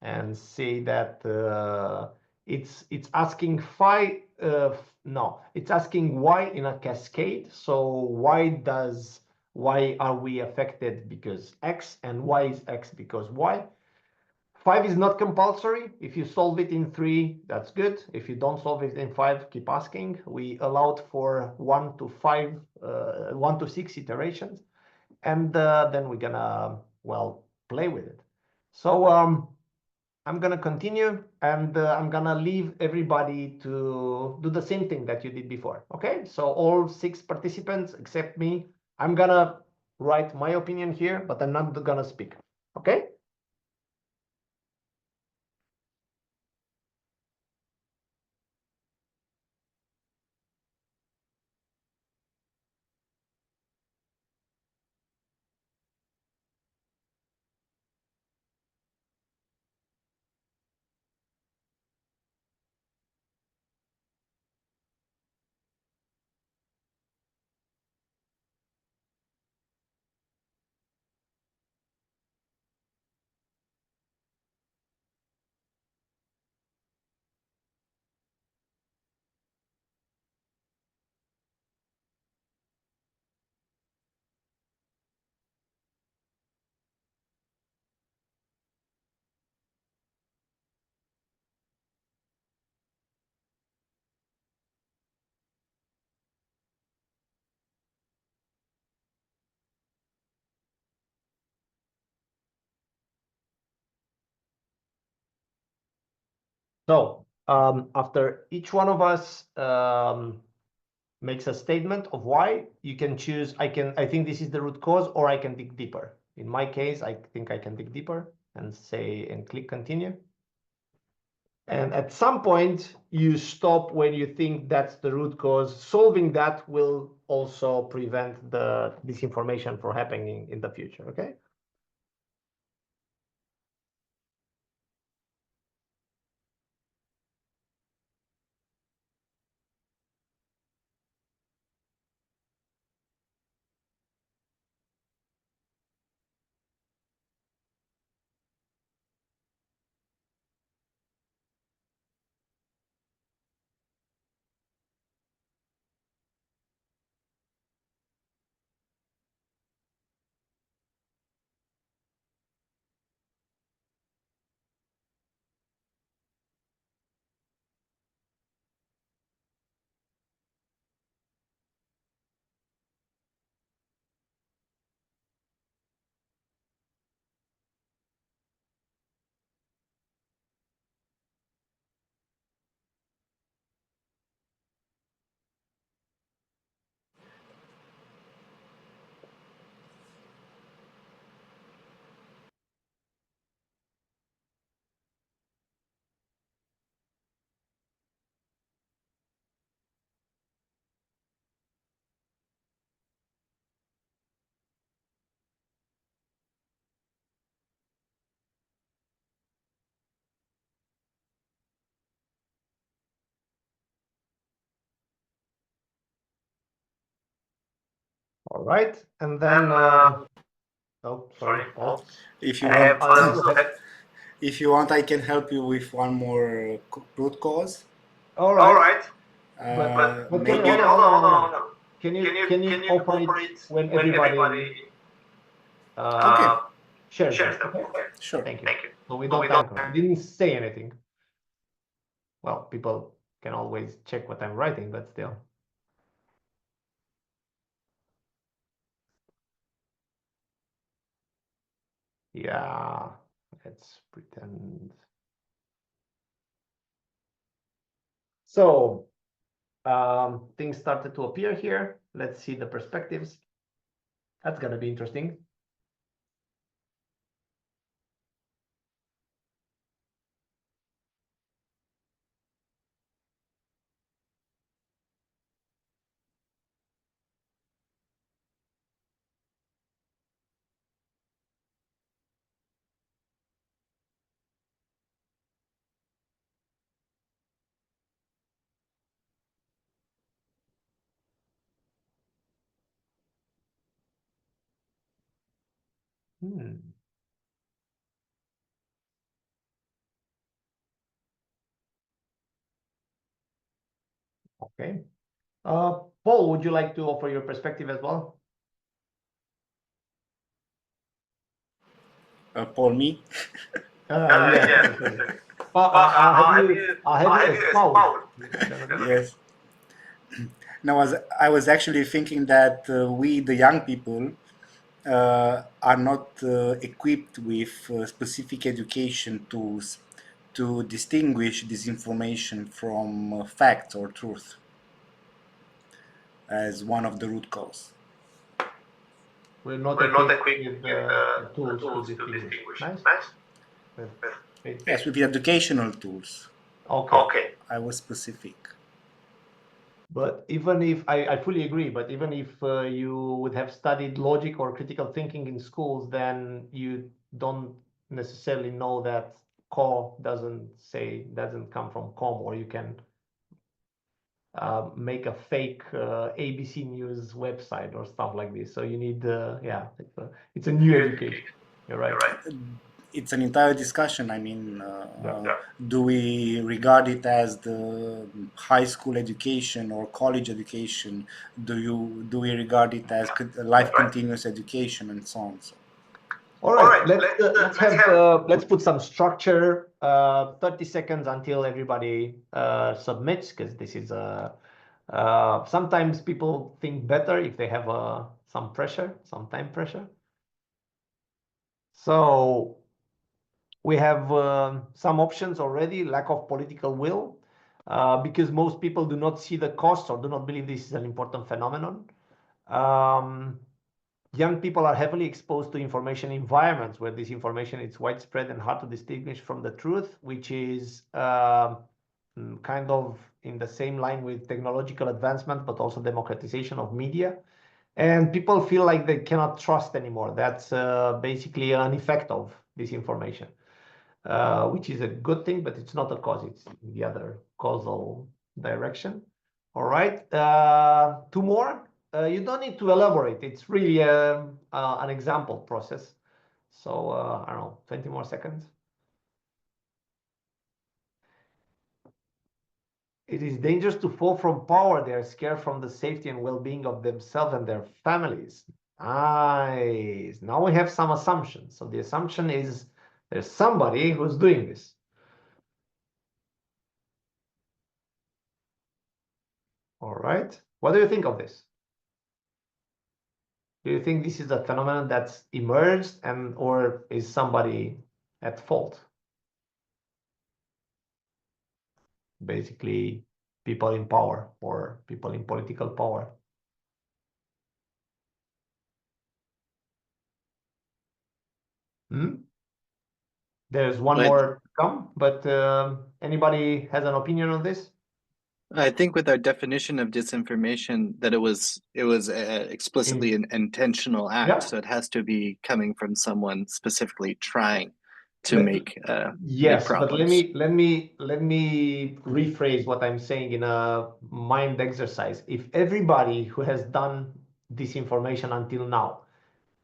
and say that it's asking it's asking why in a cascade. So why are we affected because X, and why is X because Y? 5 is not compulsory. If you solve it in 3, that's good. If you don't solve it in 5, keep asking. We allowed for 1 to 5, 1 to 6 iterations, and then we're gonna, well, play with it. So I'm gonna continue, and I'm gonna leave everybody to do the same thing that you did before. Okay, so all 6 participants except me, I'm gonna write my opinion here, but I'm not gonna speak. Okay. So after each one of us makes a statement of why, you can choose, I think this is the root cause, or I can dig deeper. In my case, I think I can dig deeper and say, and click continue. And at some point, you stop when you think that's the root cause. Solving that will also prevent the disinformation from happening in the future, okay? All right, and then, oh, sorry, Paul. If you I have want, other. if you want, I can help you with one more root cause. All right. But But maybe. hold on. Can you offer it when everybody Okay. shares them? Okay. Sure. Thank you. So we don't time count. I didn't say anything. Well, people can always check what I'm writing, but still. Yeah, let's pretend. So things started to appear here. Let's see the perspectives. That's gonna be interesting. Okay. Paul, would you like to offer your perspective as well? Paul, me? Yes. I'll have you as Paul. Yes. Now, I was actually thinking that we, the young people, are not equipped with specific education tools to distinguish disinformation from fact or truth as one of the root cause. We're not equipped with the tools to distinguish. Nice. Yes, with the educational tools. Okay. I was specific. But even if I fully agree, but even if you would have studied logic or critical thinking in schools, then you don't necessarily know that co doesn't come from com, or you can make a fake ABC News website or stuff like this. So you need, it's a new education. You're right. It's an entire discussion. I mean, do we regard it as the high school education or college education? Do we regard it as life continuous education and so on? So. All right, let's put some structure. 30 seconds until everybody submits, because this is sometimes people think better if they have some time pressure. So we have some options already. Lack of political will, because most people do not see the cost or do not believe this is an important phenomenon. Young people are heavily exposed to information environments where this information is widespread and hard to distinguish from the truth, which is kind of in the same line with technological advancement, but also democratization of media. And people feel like they cannot trust anymore. That's basically an effect of this information, which is a good thing, but it's not a cause. It's the other causal direction. All right, 2 more. You don't need to elaborate. It's really an example process. So I don't know, 20 more seconds. It is dangerous to fall from power. They are scared from the safety and well-being of themselves and their families. Nice. Now we have some assumptions. So the assumption is there's somebody who's doing this. All right. What do you think of this? Do you think this is a phenomenon that's emerged, or is somebody at fault? Basically, people in power or people in political power. There's one more to come, but anybody has an opinion on this? I think with our definition of disinformation, that it was explicitly an intentional act, so it has to be coming from someone specifically trying to make yes, problems. but let me rephrase what I'm saying in a mind exercise. If everybody who has done disinformation until now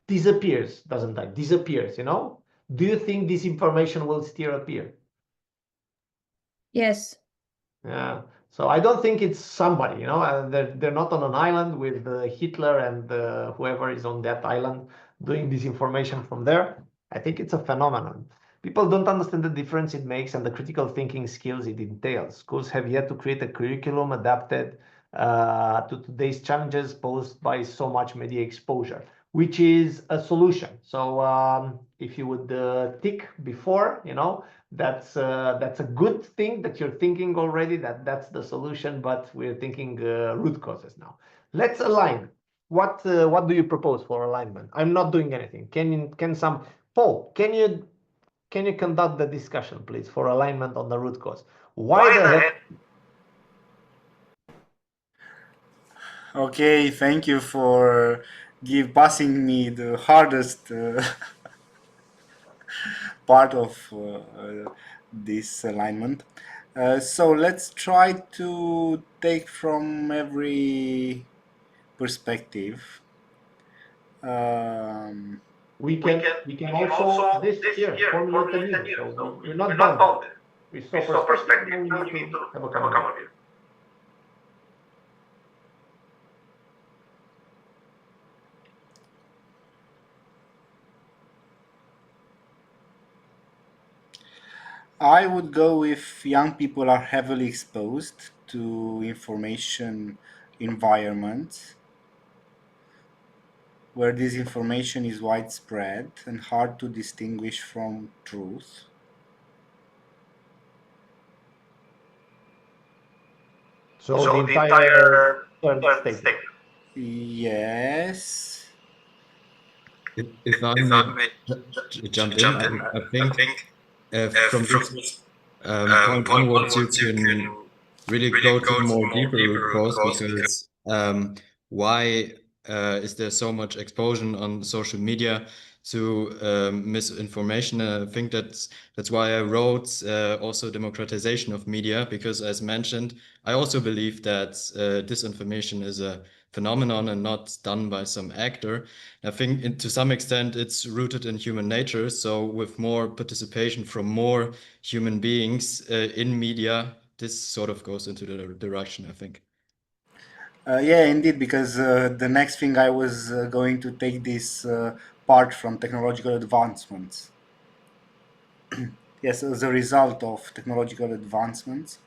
disappears, disappears, do you think this information will still appear? Yes. Yeah. So I don't think it's somebody, they're not on an island with Hitler and whoever is on that island doing disinformation from there. I think it's a phenomenon. People don't understand the difference it makes and the critical thinking skills it entails. Schools have yet to create a curriculum adapted to today's challenges posed by so much media exposure, which is a solution. So if you would tick before, that's a good thing that you're thinking already, that's the solution, but we're thinking root causes now. Let's align. What do you propose for alignment? I'm not doing anything. Paul, can you conduct the discussion, please, for alignment on the root cause? Why the heck? Okay, thank you for passing me the hardest part of this alignment. So let's try to take from every perspective. We can also this here formulate a new. So we're not bounded. We saw perspective. Now we need to have a common view. I would go if young people are heavily exposed to information environments where this information is widespread and hard to distinguish from truth. So the entire third statement. Yes. If I may jump in, I think from this point onwards, you can really go to the more deeper root cause, because why is there so much exposure on social media to misinformation? I think that's why I wrote also democratization of media, because as mentioned, I also believe that disinformation is a phenomenon and not done by some actor. I think to some extent it's rooted in human nature. So with more participation from more human beings in media, this sort of goes into the direction, I think. Yeah, indeed, because the next thing I was going to take this part from technological advancements. Yes, as a result of technological advancements,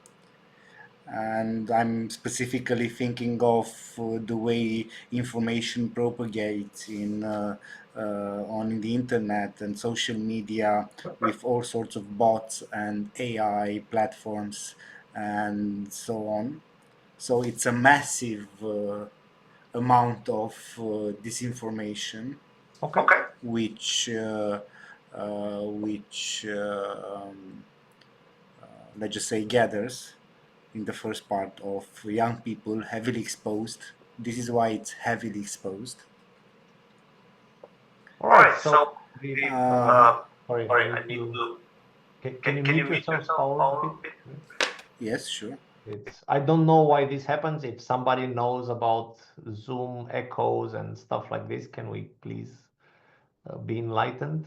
and I'm specifically thinking of the way information propagates on the internet and social media with all sorts of bots and AI platforms and so on. So it's a massive amount of disinformation, Okay. which let's just say gathers in the first part of young people heavily exposed. This is why it's heavily exposed. All right. So sorry, I need to. Can you mute yourself, Paul, a bit? Yes, sure. I don't know why this happens. If somebody knows about Zoom echoes and stuff like this, can we please be enlightened?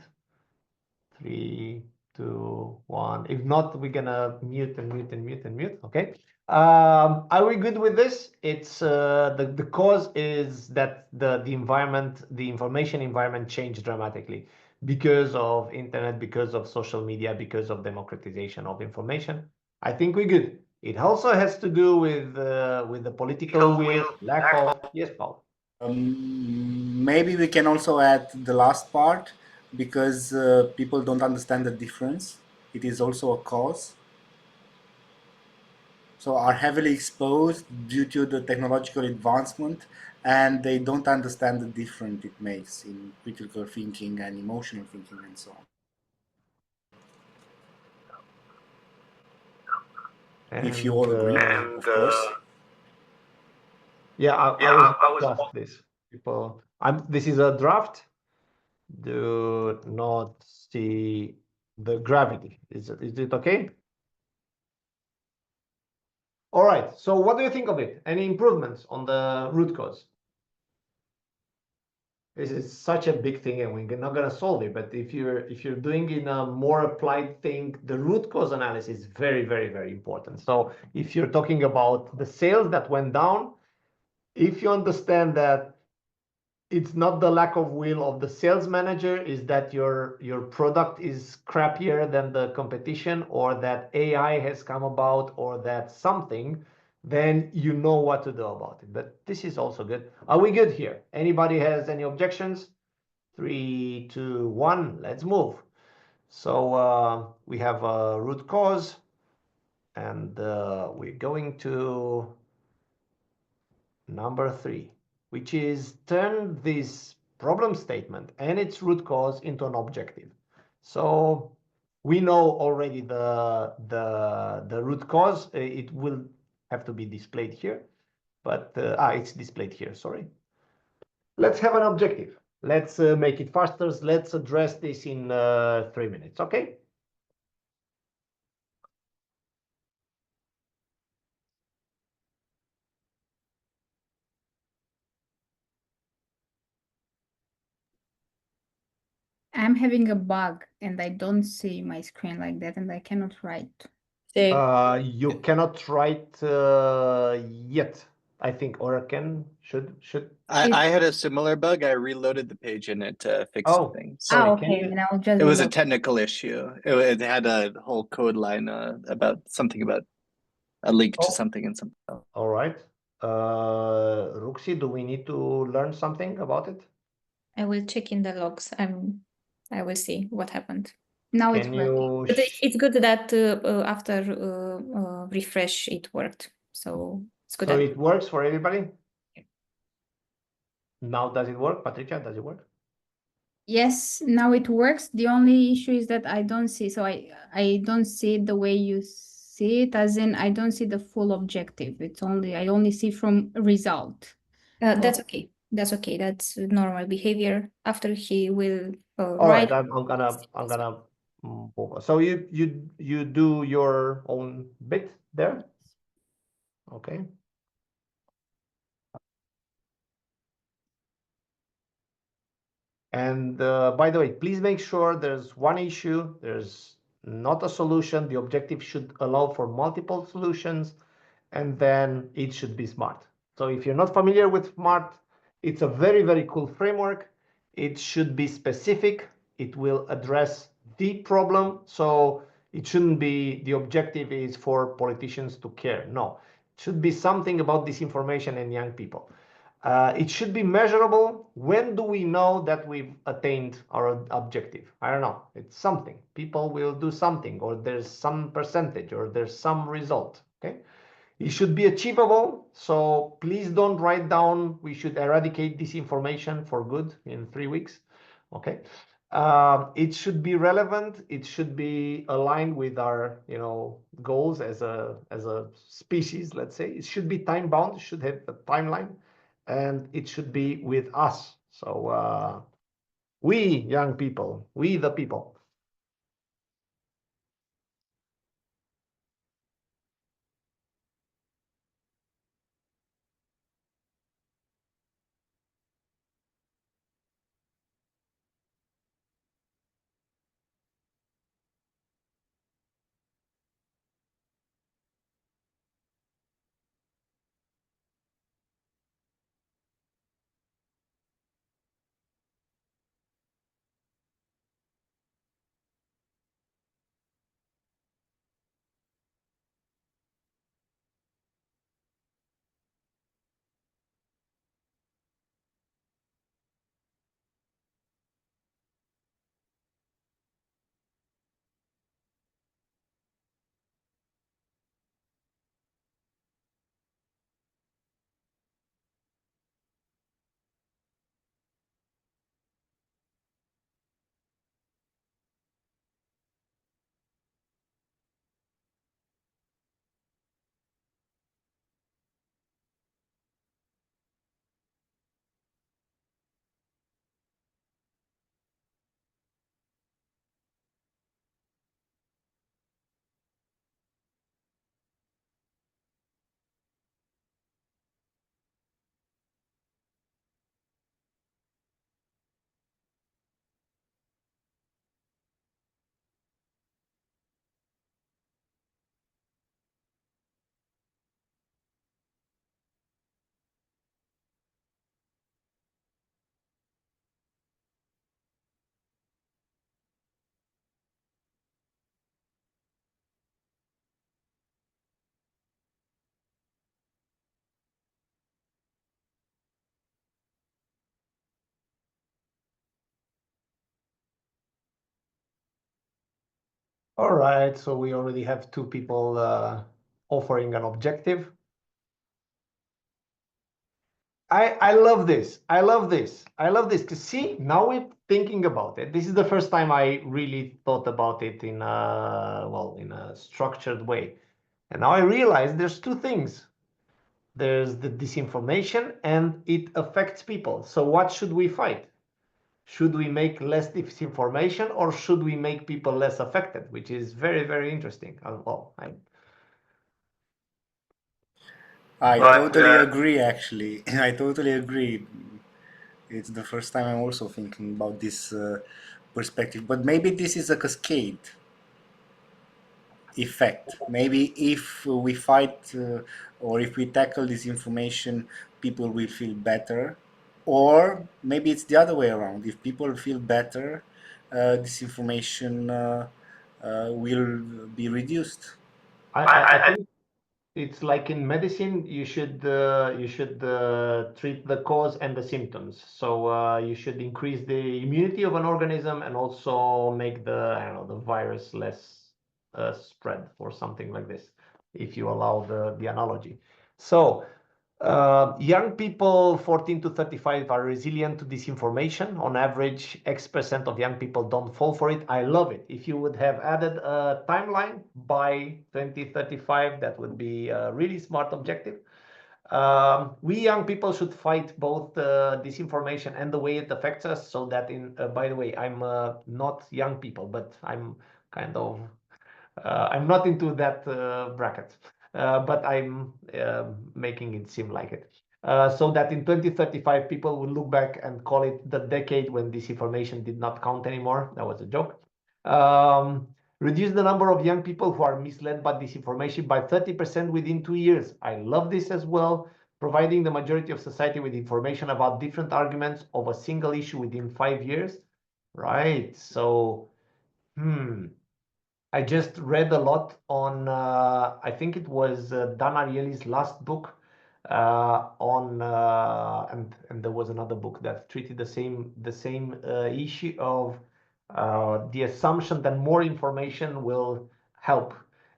3, 2, 1. If not, we're gonna mute and mute and mute and mute. Okay. Are we good with this? It's the cause is that the environment, the information environment changed dramatically because of internet, because of social media, because of democratization of information. I think we're good. It also has to do with the political will, lack of. Yes, Paul. Maybe we can also add the last part, because people don't understand the difference. It is also a cause. So are heavily exposed due to the technological advancement, and they don't understand the difference it makes in critical thinking and emotional thinking and so on. If you all agree, of course. Yeah, I was ask this. People, this is a draft. Do not see the gravity. Is it okay? All right. So what do you think of it? Any improvements on the root cause? This is such a big thing, and we're not gonna solve it. But if you're doing in a more applied thing, the root cause analysis is very, very, very important. So if you're talking about the sales that went down, if you understand that it's not the lack of will of the sales manager, is that your product is crappier than the competition, or that AI has come about, or that something, then you know what to do about it. But this is also good. Are we good here? Anybody has any objections? 3, 2, 1, let's move. So we have a root cause, and we're going to number 3, which is turn this problem statement and its root cause into an objective. So we know already the root cause. It will have to be displayed here, but it's displayed here, sorry. Let's have an objective. Let's make it faster. Let's address this in 3 minutes, okay? I'm having a bug and I don't see my screen like that, and I cannot write. You cannot write yet. I think Oracle should. I had a similar bug. I reloaded the page and it fixed things. Sorry, okay. Now just it was a reload. technical issue. It had a whole code line about something about a link to something and something else. All right. Ruxi, do we need to learn something about it? I will check in the logs. I will see what happened. Now Can you? But it's good that after refresh it worked. So it's good. So it works for everybody? Now does it work? Patricia, does it work? Yes, now it works. The only issue is that I don't see, so I don't see it the way you see it, as in I don't see the full objective. I only see from result. That's okay. That's okay. That's normal behavior. After he will All write. right, I'm gonna. So you do your own bit there, okay? And by the way, please make sure there's one issue. There's not a solution. The objective should allow for multiple solutions, and then it should be smart. So if you're not familiar with smart, it's a very, very cool framework. It should be specific. It will address the problem. So it shouldn't be the objective is for politicians to care. No, it should be something about disinformation and young people. It should be measurable. When do we know that we've attained our objective? I don't know. It's something. People will do something, or there's some percentage, or there's some result. Okay. It should be achievable. So please don't write down we should eradicate disinformation for good in 3 weeks. Okay. It should be relevant. It should be aligned with our, goals as a species. Let's say it should be time bound. It should have a timeline, and it should be with us. So we young people, we the people. All right, so we already have 2 people offering an objective. I love this. I love this. I love this because see, now we're thinking about it. This is the first time I really thought about it in a structured way. And now I realize there's 2 things. There's the disinformation and it affects people. So what should we fight? Should we make less disinformation or should we make people less affected? Which is very, very interesting. I totally agree, actually. I totally agree. It's the first time I'm also thinking about this perspective, but maybe this is a cascade. effect. Maybe if we fight or if we tackle this information, people will feel better. Or maybe it's the other way around. If people feel better, this information will be reduced. I think it's like in medicine, you should treat the cause and the symptoms. So you should increase the immunity of an organism and also make the, I don't know, the virus less spread or something like this, if you allow the analogy. So young people 14 to 35 are resilient to disinformation. On average, X% of young people don't fall for it. I love it. If you would have added a timeline by 2035, that would be a really smart objective. We young people should fight both disinformation and the way it affects us, so that by the way, I'm not young people, but I'm kind of I'm not into that bracket, but I'm making it seem like it. So that in 2035, people will look back and call it the decade when disinformation did not count anymore. That was a joke. Reduce the number of young people who are misled by disinformation by 30% within 2 years. I love this as well. Providing the majority of society with information about different arguments of a single issue within 5 years. Right. So, I just read a lot on, I think it was Dan Ariely's last book and there was another book that treated the same issue of the assumption that more information will help.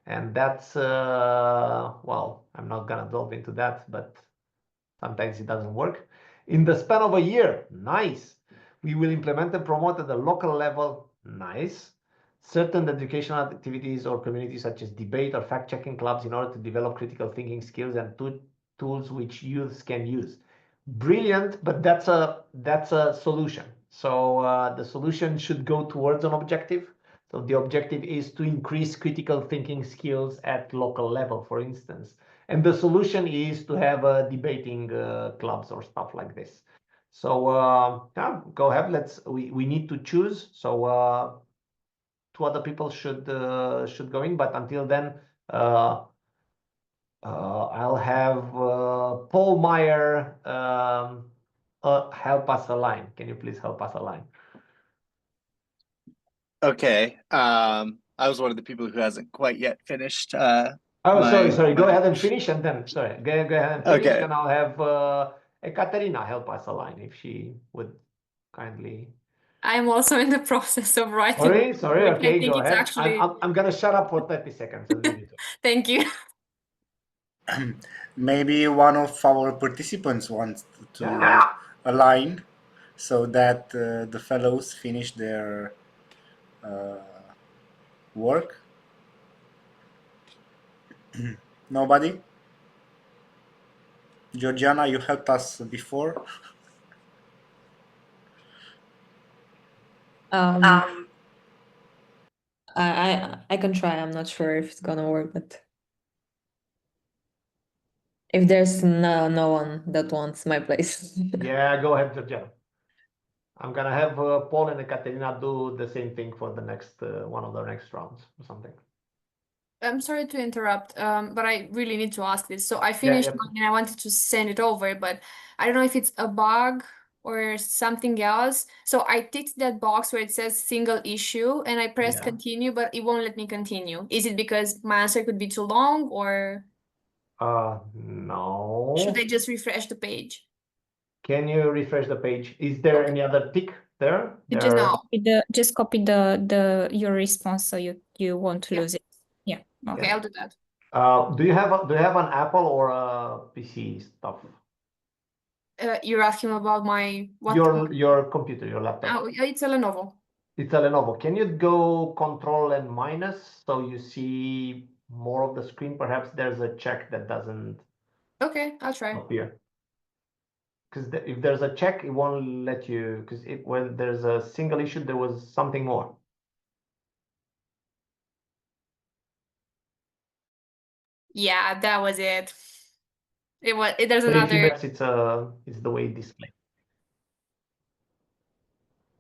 And that's, well, I'm not gonna delve into that, but sometimes it doesn't work. In the span of a year, nice. We will implement and promote at the local level, nice. Certain educational activities or communities such as debate or fact-checking clubs in order to develop critical thinking skills and tools which youths can use. Brilliant, but that's a solution. So the solution should go towards an objective. So the objective is to increase critical thinking skills at local level, for instance. And the solution is to have debating clubs or stuff like this. So yeah, go ahead. We need to choose. So 2 other people should go in, but until then, I'll have Paul Meyer help us align. Can you please help us align? Okay. I was one of the people who hasn't quite yet finished. Sorry. Go ahead and finish, and then go ahead and finish, Okay. and I'll have Ekaterina help us align if she would kindly. I'm also in the process of writing. Sorry. Okay, I think go it's ahead. actually. I'm gonna shut up for 30 seconds and leave you to. Thank you. Maybe one of our participants wants to align so that the fellows finish their work. Nobody? Georgiana, you helped us before. I can try. I'm not sure if it's gonna work, but if there's no one that wants my place. Yeah, go ahead, Georgiana. I'm gonna have Paul and Ekaterina do the same thing for the next one of the next rounds or something. I'm sorry to interrupt, but I really need to ask this. So I finished mine and I wanted to send it over, but I don't know if it's a bug or something else. So I ticked that box where it says single issue and I pressed continue, but it won't let me continue. Is it because my answer could be too long, or no. should I just refresh the page? Can you refresh the page? Is there any other tick there? Just copy your response so you won't lose it. Yeah. Okay, I'll do that. Do you have an Apple or a PC stuff? You're asking about my what? Your computer, your laptop. Oh, it's a Lenovo. It's a Lenovo. Can you go Control and minus so you see more of the screen? Perhaps there's a check that doesn't. Okay, I'll try. Appear. Because if there's a check, it won't let you. Because when there's a single issue, there was something more. Yeah, that was it. There's another. It's the way it displays.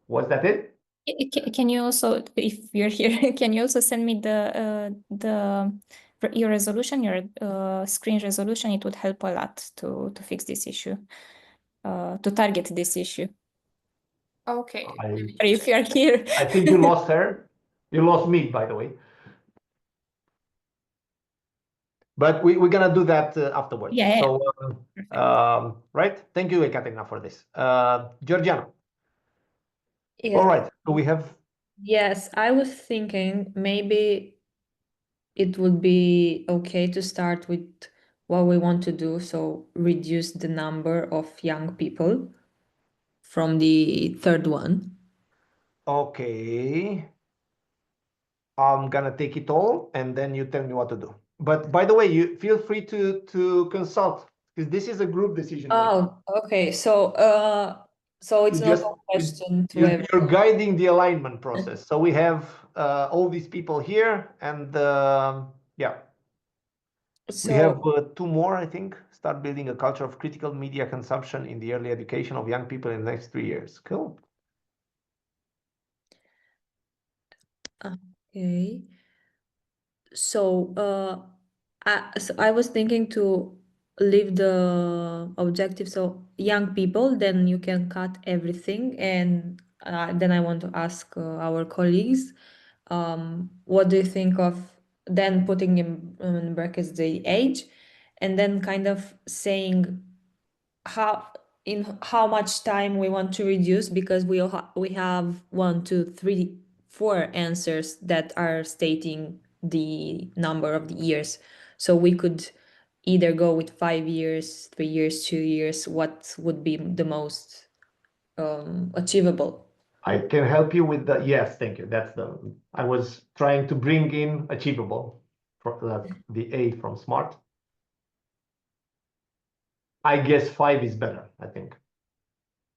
Was that it? Can you also, if you're here, can you also send me your resolution, your screen resolution? It would help a lot to fix this issue, to target this issue. Okay. Or if you're here. I think you lost her. You lost me, by the way. But we're gonna do that afterwards. Yeah. So, right. Thank you, Ekaterina, for this. Georgiana. Yeah. All right. So we have. Yes, I was thinking maybe it would be okay to start with what we want to do. So reduce the number of young people from the third one. Okay. I'm gonna take it all, and then you tell me what to do. But by the way, you feel free to consult, because this is a group decision. Oh, okay. So it's not a question to everyone. You're guiding the alignment process. So we have all these people here, and yeah. So we have 2 more, I think. Start building a culture of critical media consumption in the early education of young people in the next 3 years. Cool. Okay. So I was thinking to leave the objective so young people, then you can cut everything, and then I want to ask our colleagues, what do you think of then putting in brackets the age, and then kind of saying how much time we want to reduce, because we have 1, 2, 3, 4 answers that are stating the number of the years. So we could either go with 5 years, 3 years, 2 years. What would be the most achievable? I can help you with the, yes, thank you. I was trying to bring in achievable for the A from SMART. I guess 5 is better, I think.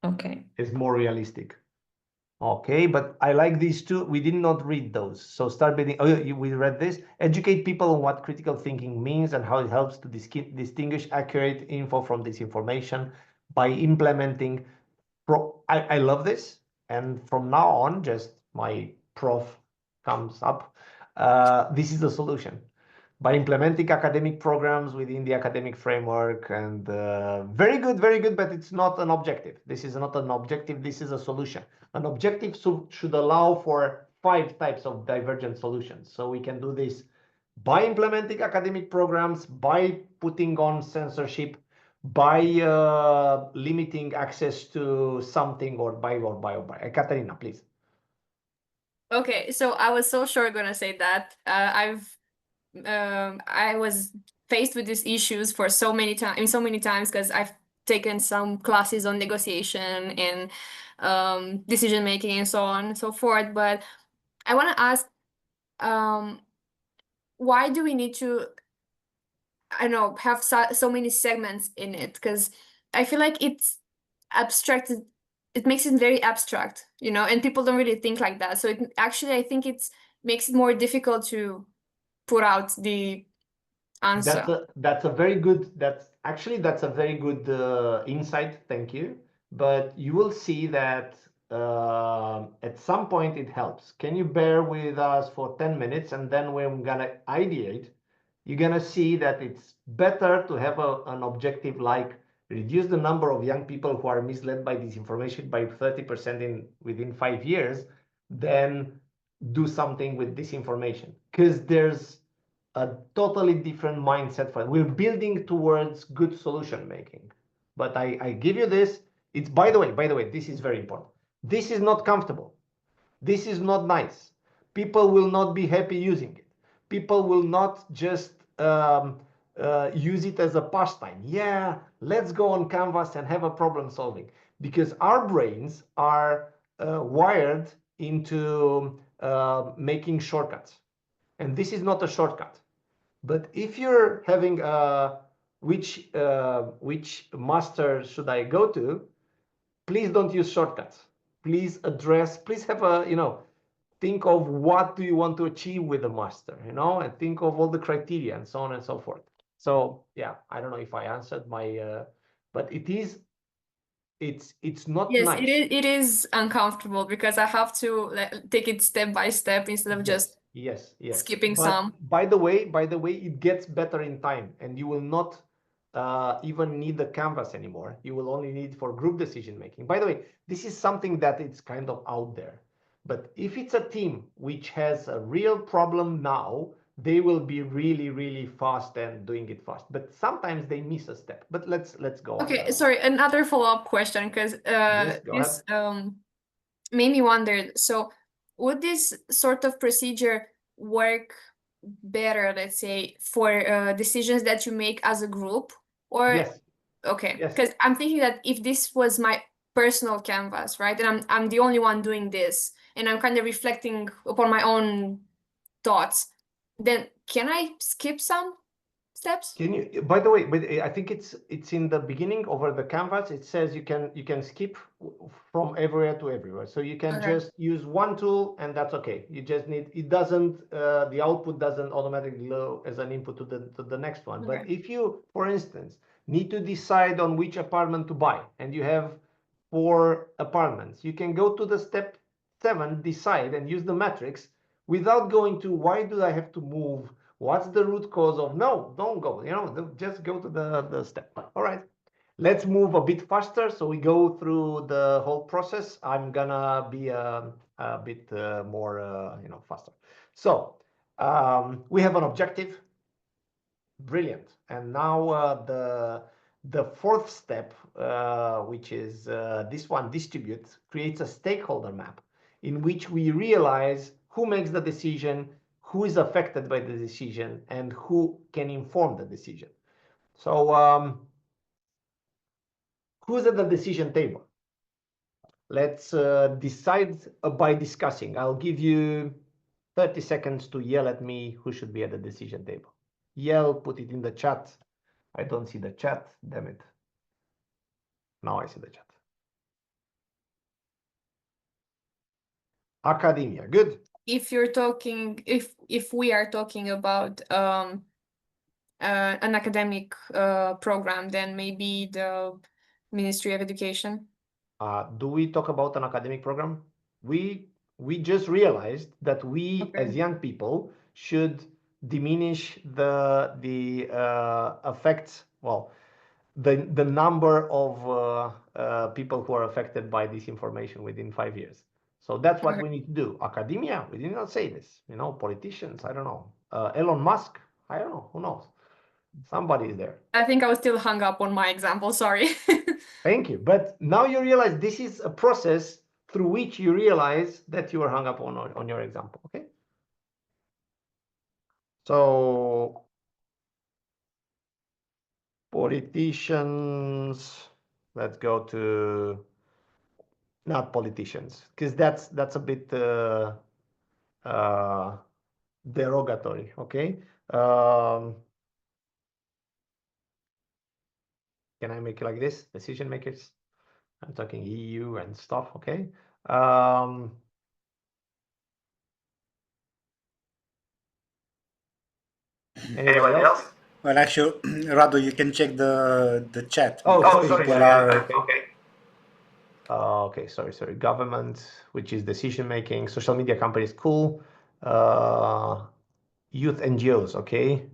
Okay. It's more realistic. Okay, but I like these two. We did not read those. So start building. Oh, we read this. Educate people on what critical thinking means and how it helps to distinguish accurate info from disinformation by implementing. I love this. And from now on, just my prof comes up. This is the solution. By implementing academic programs within the academic framework, and very good, but it's not an objective. This is not an objective, this is a solution. An objective should allow for 5 types of divergent solutions. So we can do this by implementing academic programs, by putting on censorship, by limiting access to something, or by. Katerina, please. Okay, so I was so sure gonna say that. I was faced with these issues for so many times because I've taken some classes on negotiation and decision making and so on and so forth. But I want to ask, why do we need to, I don't know, have so many segments in it? Because I feel like it's abstracted. It makes it very abstract, and people don't really think like that. So I think it makes it more difficult to put out the answer. That's a very good insight. Thank you. But you will see that at some point it helps. Can you bear with us for 10 minutes, and then when I'm gonna ideate, you're gonna see that it's better to have an objective like reduce the number of young people who are misled by disinformation by 30% within 5 years, than do something with disinformation, because there's a totally different mindset for it. We're building towards good solution making. But I give you this. It's by the way, this is very important. This is not comfortable. This is not nice. People will not be happy using it. People will not just use it as a pastime. Yeah, let's go on Canvas and have a problem solving. Because our brains are wired into making shortcuts. And this is not a shortcut. But if you're having which master should I go to, please don't use shortcuts. Please have think of what do you want to achieve with the master, and think of all the criteria and so on and so forth. So yeah, I don't know if I answered my, but it is it's not Yes, nice. it is uncomfortable because I have to like, take it step by step instead of just yes. skipping But some. by the way, it gets better in time, and you will not even need the canvas anymore. You will only need for group decision making. By the way, this is something that it's kind of out there. But if it's a team which has a real problem now, they will be really, really fast and doing it fast. But sometimes they miss a step. But let's go on. Okay, sorry, another follow-up question because Yes, go this made me wonder. So would this sort of procedure work better, let's say, for decisions that you make as a group? Or Yes. okay, Yes. because I'm thinking that if this was my personal canvas, right, and I'm the only one doing this, and I'm kind of reflecting upon my own thoughts, then can I skip some steps? Can you, by the way, but I think it's in the beginning over the canvas. It says you can skip from everywhere to everywhere. So you can just use one tool and that's okay. You just need, it doesn't, the output doesn't automatically go as an input to the next one. But if you, for instance, need to decide on which apartment to buy and you have 4 apartments, you can go to the step 7, decide, and use the matrix without going to why do I have to move. What's the root cause of? No, don't go, just go to the step. All right, let's move a bit faster. So we go through the whole process. I'm gonna be a bit more, faster. So we have an objective. Brilliant. And now the 4th step, which is this one, distribute, creates a stakeholder map in which we realize who makes the decision, who is affected by the decision, and who can inform the decision. So who's at the decision table? Let's decide by discussing. I'll give you 30 seconds to yell at me who should be at the decision table. Yell, put it in the chat. I don't see the chat, damn it. Now I see the chat. Academia, good. If you're talking, if we are talking about an academic program, then maybe the Ministry of Education. Do we talk about an academic program? We just realized that we as young people should diminish the effects, well, the number of people who are affected by this information within 5 years. So that's what we need to do. Academia, we did not say this. Politicians, I don't know. Elon Musk, I don't know. Who knows? Somebody is there. I think I was still hung up on my example, sorry. Thank you. But now you realize this is a process through which you realize that you are hung up on your example. Okay. So politicians, let's go to not politicians, because that's a bit derogatory. Okay. Can I make it like this? Decision makers. I'm talking EU and stuff. Okay. Anybody else? Well, actually, Radu, you can check the chat. Oh, Because sorry. people are Okay. Okay, sorry. Government, which is decision making. Social media companies, cool. Youth NGOs, okay.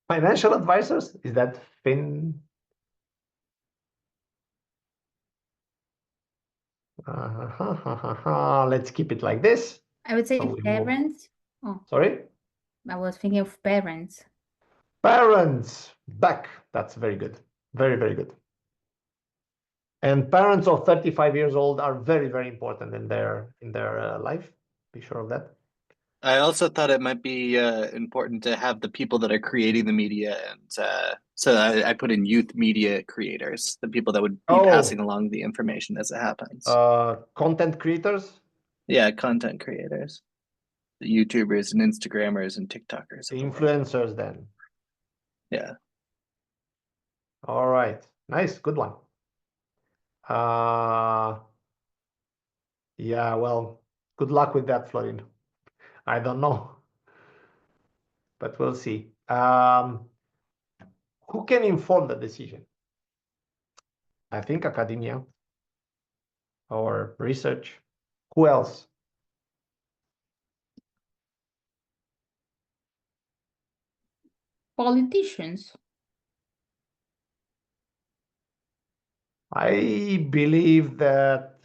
Financial advisors, is that fin? Let's keep it like this. I would say So we move. parents. Oh, Sorry? I was thinking of parents. Parents, back. That's very good. Very, very good. And parents of 35 years old are very, very important in their life. Be sure of that. I also thought it might be important to have the people that are creating the media, and so I put in youth media creators, the people that would be passing along the information as it happens. Content creators? Yeah, content creators, the YouTubers and Instagrammers and TikTokers. The influencers then. Yeah. All right. Nice. Good one. Yeah, well, good luck with that, Florin. I don't know. but we'll see. Who can inform the decision? I think academia or research. Who else? Politicians. I believe that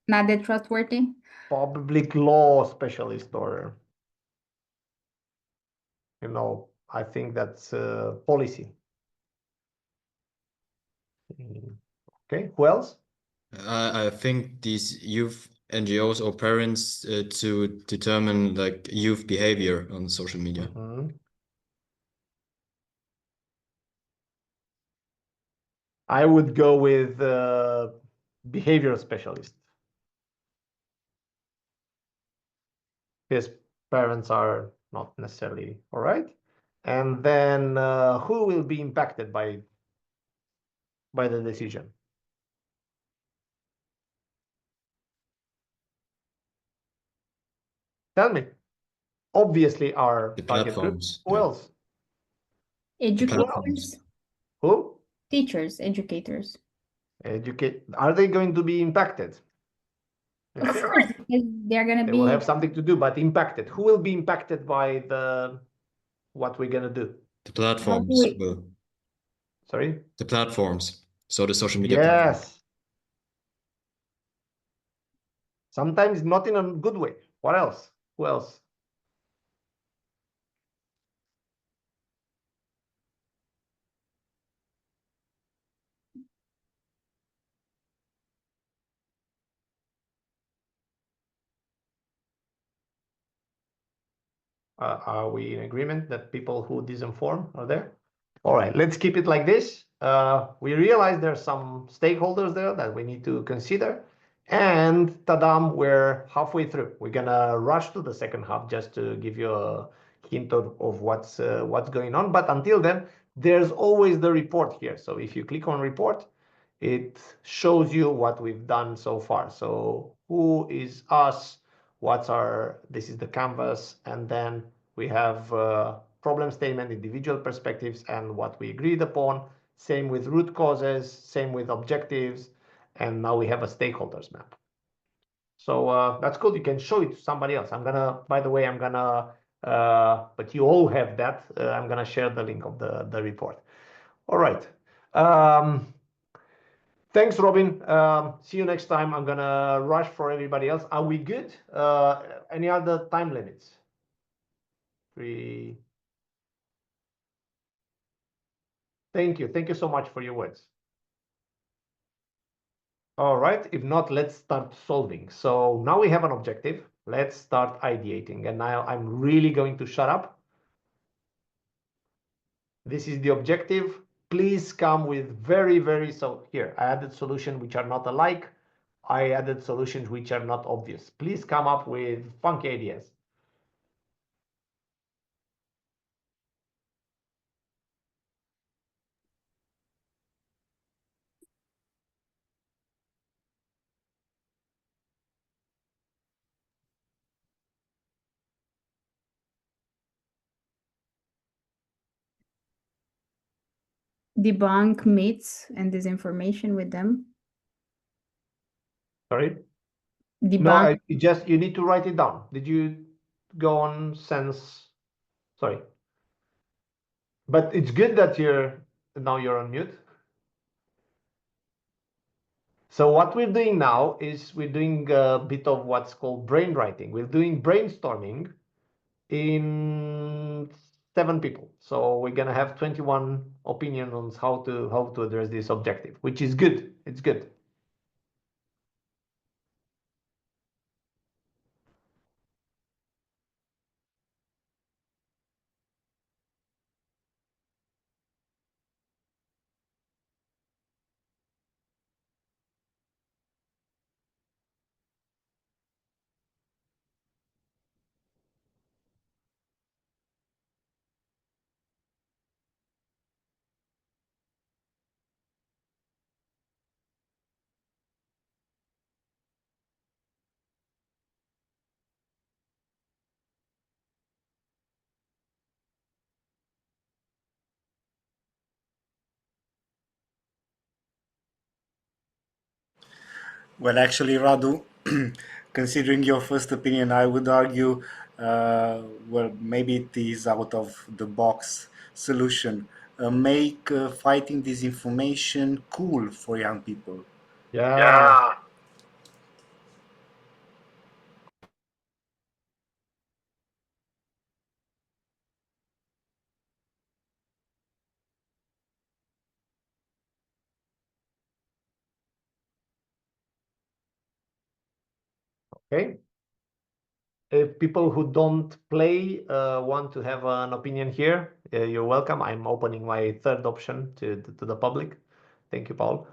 Not that trustworthy. public law specialist or, I think that's policy. Okay, who else? I think these youth NGOs or parents to determine like youth behavior on social media. I would go with behavioral specialist. His parents are not necessarily all right. And then who will be impacted by the decision? Tell me. Obviously, our The target group. platforms. Who else? Educators. Who? Teachers, educators. Are they going to be impacted? Of course, because they're gonna They be. will have something to do, but impacted. Who will be impacted by what we're gonna do? The platforms will. Sorry? The platforms. So the social media Yes. platforms. Sometimes not in a good way. What else? Who else? Are we in agreement that people who disinform are there? All right, let's keep it like this. We realize there's some stakeholders there that we need to consider. And tadam, we're halfway through. We're gonna rush to the second half just to give you a hint of what's going on. But until then, there's always the report here. So if you click on report, it shows you what we've done so far. So who is us? This is the canvas, and then we have problem statement, individual perspectives, and what we agreed upon. Same with root causes, same with objectives, and now we have a stakeholders map. So that's cool. You can show it to somebody else. By the way, but you all have that. I'm gonna share the link of the report. All right. Thanks, Robin. See you next time. I'm gonna rush for everybody else. Are we good? Any other time limits? 3. Thank you. Thank you so much for your words. All right. If not, let's start solving. So now we have an objective. Let's start ideating. And now I'm really going to shut up. This is the objective. Please come with so here, I added solutions which are not alike. I added solutions which are not obvious. Please come up with funky ideas. Debunk myths and disinformation with them. Sorry? Debunk. No, you need to write it down. Did you go on SENS? Sorry. But it's good that you're on mute. So what we're doing now is we're doing a bit of what's called brain writing. We're doing brainstorming in 7 people. So we're gonna have 21 opinions on how to address this objective, which is good. It's good. Well, actually, Radu, considering your first opinion, I would argue, well, maybe it is out of the box solution. Make fighting disinformation cool for young people. Yeah. Okay. If people who don't play want to have an opinion here, you're welcome. I'm opening my third option to the public. Thank you, Paul.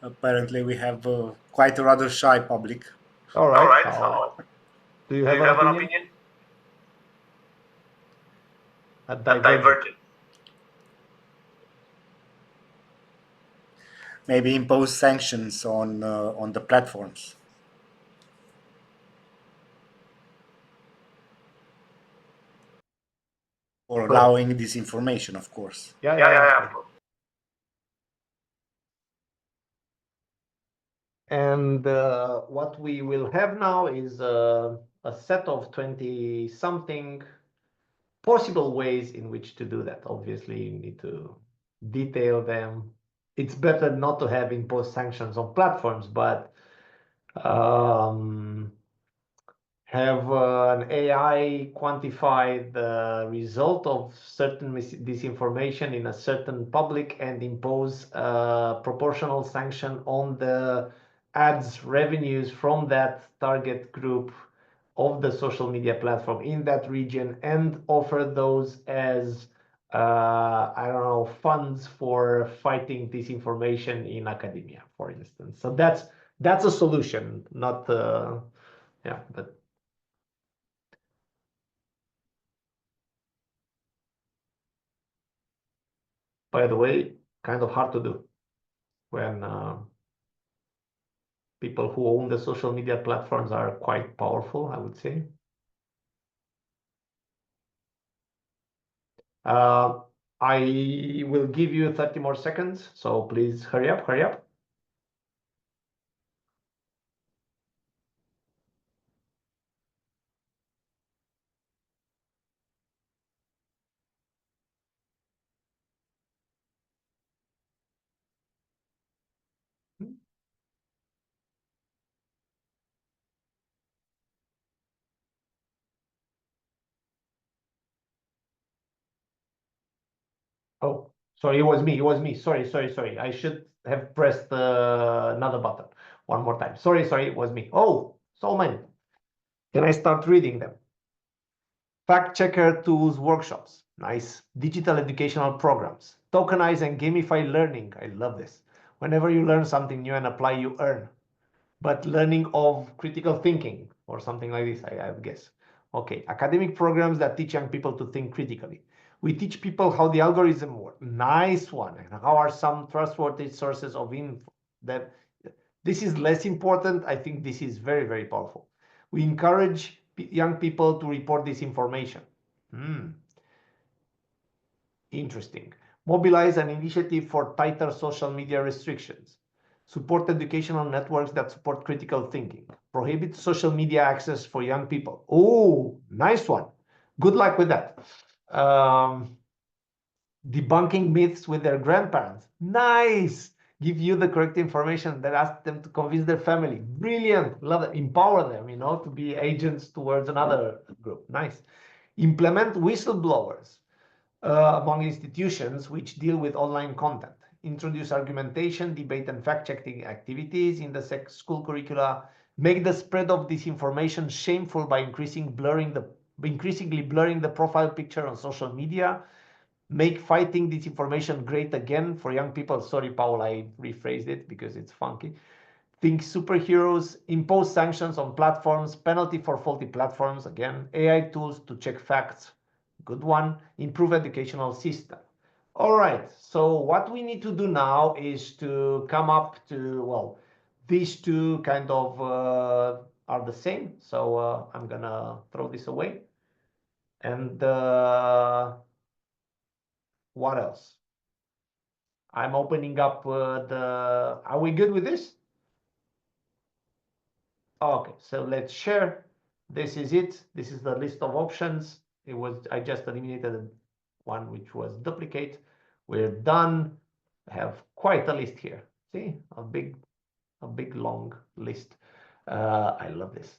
Apparently, we have quite a rather shy public. All right. Do you have an opinion? A divergent. Maybe impose sanctions on the platforms. Or allowing disinformation, of course. Yeah. And what we will have now is a set of 20-something possible ways in which to do that. Obviously, you need to detail them. It's better not to have imposed sanctions on platforms, but have an AI quantify the result of certain disinformation in a certain public and impose a proportional sanction on the ads revenues from that target group of the social media platform in that region and offer those as I don't know, funds for fighting disinformation in academia, for instance. So that's a solution, not yeah, but by the way, kind of hard to do when people who own the social media platforms are quite powerful, I would say. I will give you 30 more seconds, so please hurry up. Oh, sorry, it was me. Sorry. I should have pressed another button one more time. Sorry, it was me. Oh, so many. Can I start reading them? Fact checker tools workshops. Nice. Digital educational programs. Tokenize and gamify learning. I love this. Whenever you learn something new and apply, you earn. But learning of critical thinking or something like this, I would guess. Okay, academic programs that teach young people to think critically. We teach people how the algorithm works. Nice one. And how are some trustworthy sources of info? That this is less important. I think this is very, very powerful. We encourage young people to report this information. Interesting. Mobilize an initiative for tighter social media restrictions. Support educational networks that support critical thinking. Prohibit social media access for young people. Oh, nice one. Good luck with that. Debunking myths with their grandparents. Nice. Give you the correct information that ask them to convince their family. Brilliant. Love it. Empower them, to be agents towards another group. Nice. Implement whistleblowers among institutions which deal with online content. Introduce argumentation, debate, and fact-checking activities in the school curricula. Make the spread of disinformation shameful by increasingly blurring the profile picture on social media. Make fighting disinformation great again for young people. Sorry, Paul, I rephrased it because it's funky. Think superheroes, impose sanctions on platforms, penalty for faulty platforms, again, AI tools to check facts, good one, improve educational system. All right, so what we need to do now is to come up to, well, these two kind of are are the same. So I'm gonna throw this away. And what else? I'm opening up are we good with this? Okay, so let's share. This is it. This is the list of options. I just eliminated one which was duplicate. We're done. I have quite a list here. See, a big long list. I love this.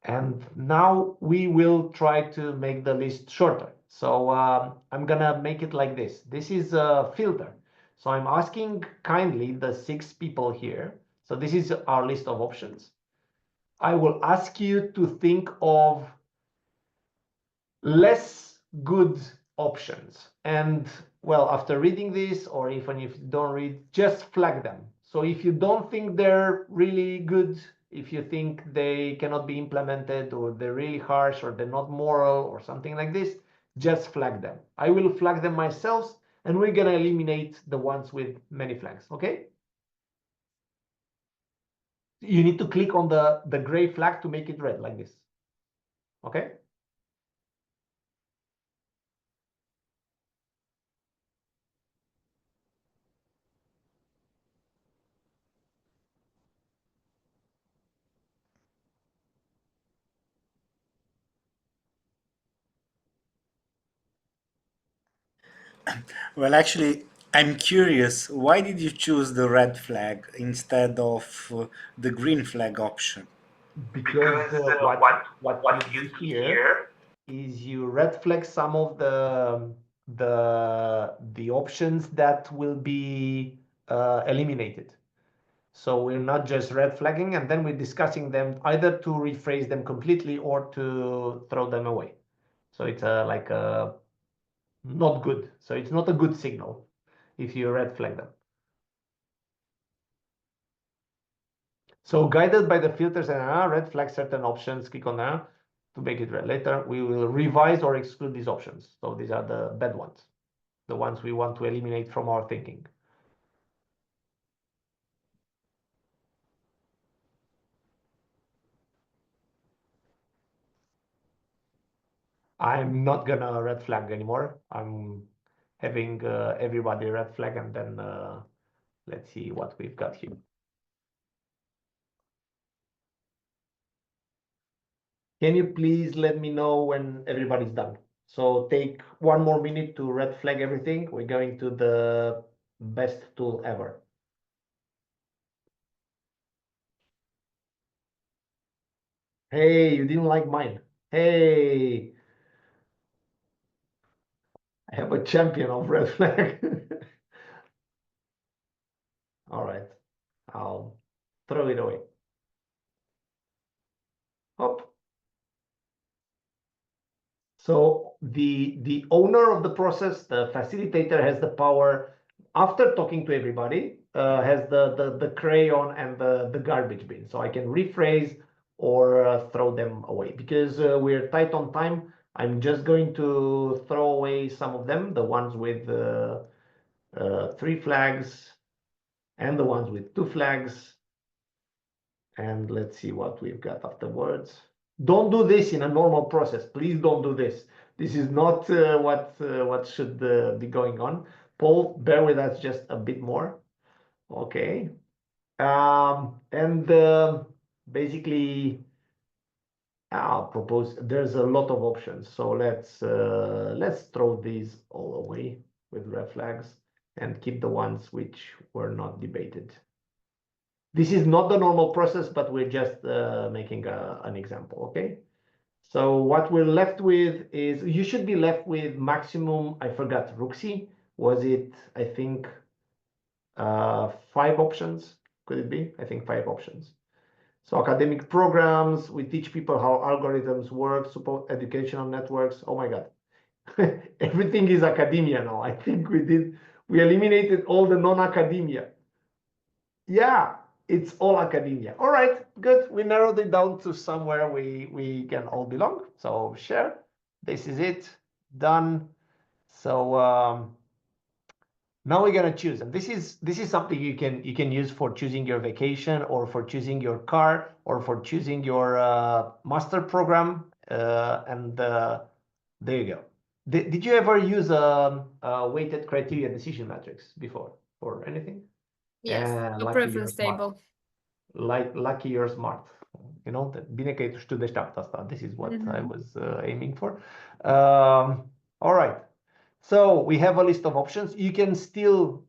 And now we will try to make the list shorter. So I'm gonna make it like this. This is a filter. So I'm asking kindly the 6 people here. So this is our list of options. I will ask you to think of less good options. And well, after reading this, or even if you don't read, just flag them. So if you don't think they're really good, if you think they cannot be implemented, or they're really harsh, or they're not moral, or something like this, just flag them. I will flag them myself, and we're gonna eliminate the ones with many flags, okay? You need to click on the gray flag to make it red, like this, okay? Well, actually, I'm curious, why did you choose the red flag instead of the green flag option? Because what you do here is you red flag some of the options that will be eliminated. So we're not just red flagging, and then we're discussing them either to rephrase them completely or to throw them away. So it's like not good. So it's not a good signal if you red flag them. So guided by the filters and red flag certain options, click on to make it red. Later, we will revise or exclude these options. So these are the bad ones, the ones we want to eliminate from our thinking. I'm not gonna red flag anymore. I'm having everybody red flag, and then let's see what we've got here. Can you please let me know when everybody's done? So take 1 more minute to red flag everything. We're going to the best tool ever. Hey, you didn't like mine. Hey, I have a champion of red flag. All right, I'll throw it away. Hop. So the owner of the process, the facilitator, has the power, after talking to everybody, has the crayon and the garbage bin. So I can rephrase or throw them away. Because we're tight on time, I'm just going to throw away some of them, the ones with 3 flags and the ones with 2 flags. And let's see what we've got afterwards. Don't do this in a normal process. Please don't do this. This is not what should be going on. Paul, bear with us just a bit more. Okay. And basically, I'll propose, there's a lot of options. So let's throw these all away with red flags and keep the ones which were not debated. This is not the normal process, but we're just making an example, okay? So what we're left with is, you should be left with maximum, I forgot, Ruxi, was it, I think, 5 options? Could it be? I think 5 options. So academic programs, we teach people how algorithms work, support educational networks. Oh my God. Everything is academia now. I think we eliminated all the non-academia. Yeah, it's all academia. All right, good. We narrowed it down to somewhere we can all belong. So share. This is it. Done. So now we're gonna choose, and this is something you can use for choosing your vacation, or for choosing your car, or for choosing your master program. And there you go. Did you ever use a weighted criteria decision matrix before or anything? Yes, Yeah, a lucky you're preference smart. table. Lucky you're smart. You know, bine că tu știu deșteaptă asta. This is what I was aiming for. All right. So we have a list of options. You can still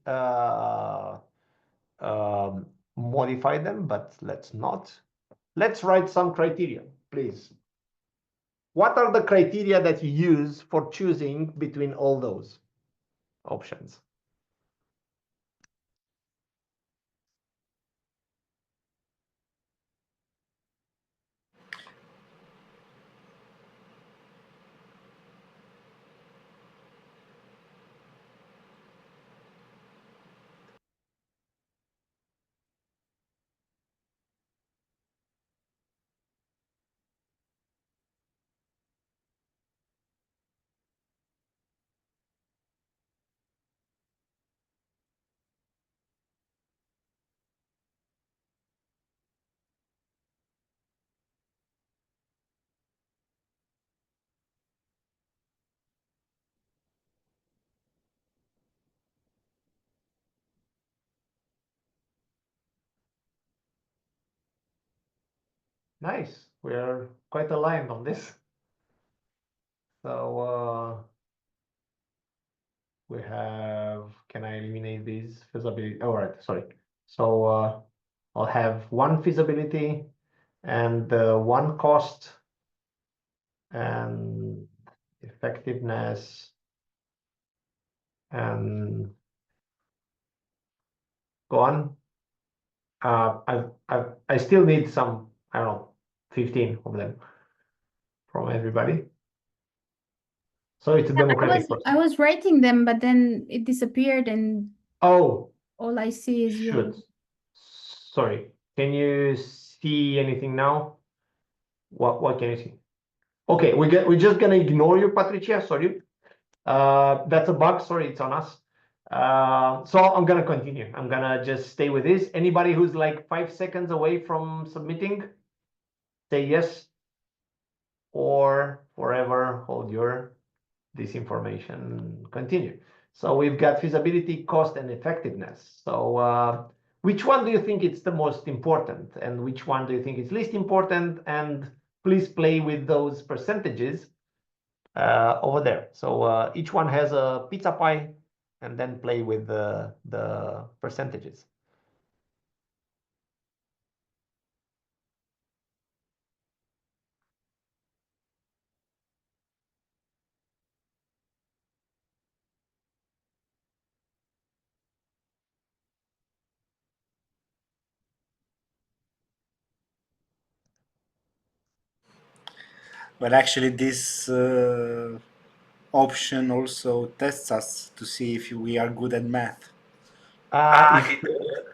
modify them, but let's not. Let's write some criteria, please. What are the criteria that you use for choosing between all those options? Nice. We are quite aligned on this. So we have, can I eliminate these feasibility? All right, sorry. So I'll have one feasibility and one cost and effectiveness and go on. I still need some, I don't know, 15 of them from everybody. So it's a democratic process. I was writing them, but then it disappeared, and all I see is you. Sorry, can you see anything now? What can you see? Okay, we're just gonna ignore you, Patricia. Sorry, that's a bug. Sorry, it's on us. So I'm gonna continue. I'm gonna just stay with this. Anybody who's like 5 seconds away from submitting, say yes, or forever hold your disinformation. Continue. So we've got feasibility, cost, and effectiveness. So which one do you think it's the most important, and which one do you think is least important? And please play with those percentages over there. So each one has a pizza pie, and then play with the percentages. But actually, this option also tests us to see if we are good at math.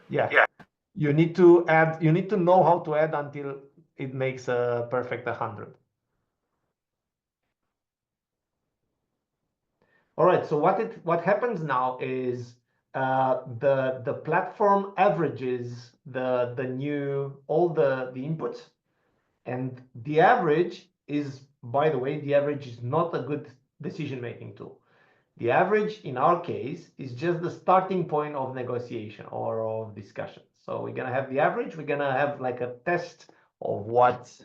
Yeah. You need to add. You need to know how to add until it makes a perfect 100. All right. So what happens now is the platform averages all the inputs, and the average is, by the way, the average is not a good decision-making tool. The average in our case is just the starting point of negotiation or of discussion. So we're gonna have the average. We're gonna have like a test of what.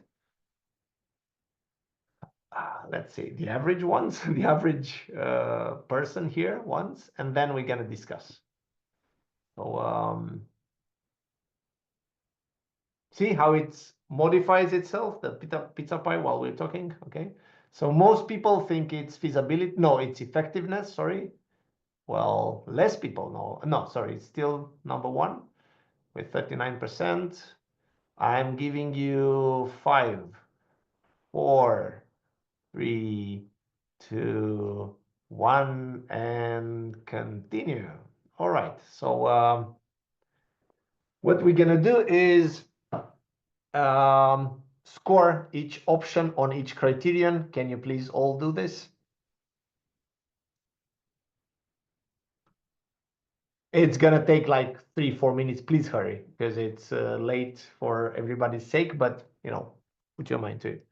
Let's say the average ones, the average person here once, and then we're gonna discuss. So see how it modifies itself, the pizza pie, while we're talking. Okay, so most people think it's feasibility. No, it's effectiveness. Sorry. Well, less people know. No, sorry, it's still number one with 39%. I'm giving you 5, 4, 3, 2, 1, and continue. All right. So what we're gonna do is score each option on each criterion. Can you please all do this? It's gonna take like 3-4 minutes. Please hurry because it's late for everybody's sake. But you know, put your mind to it.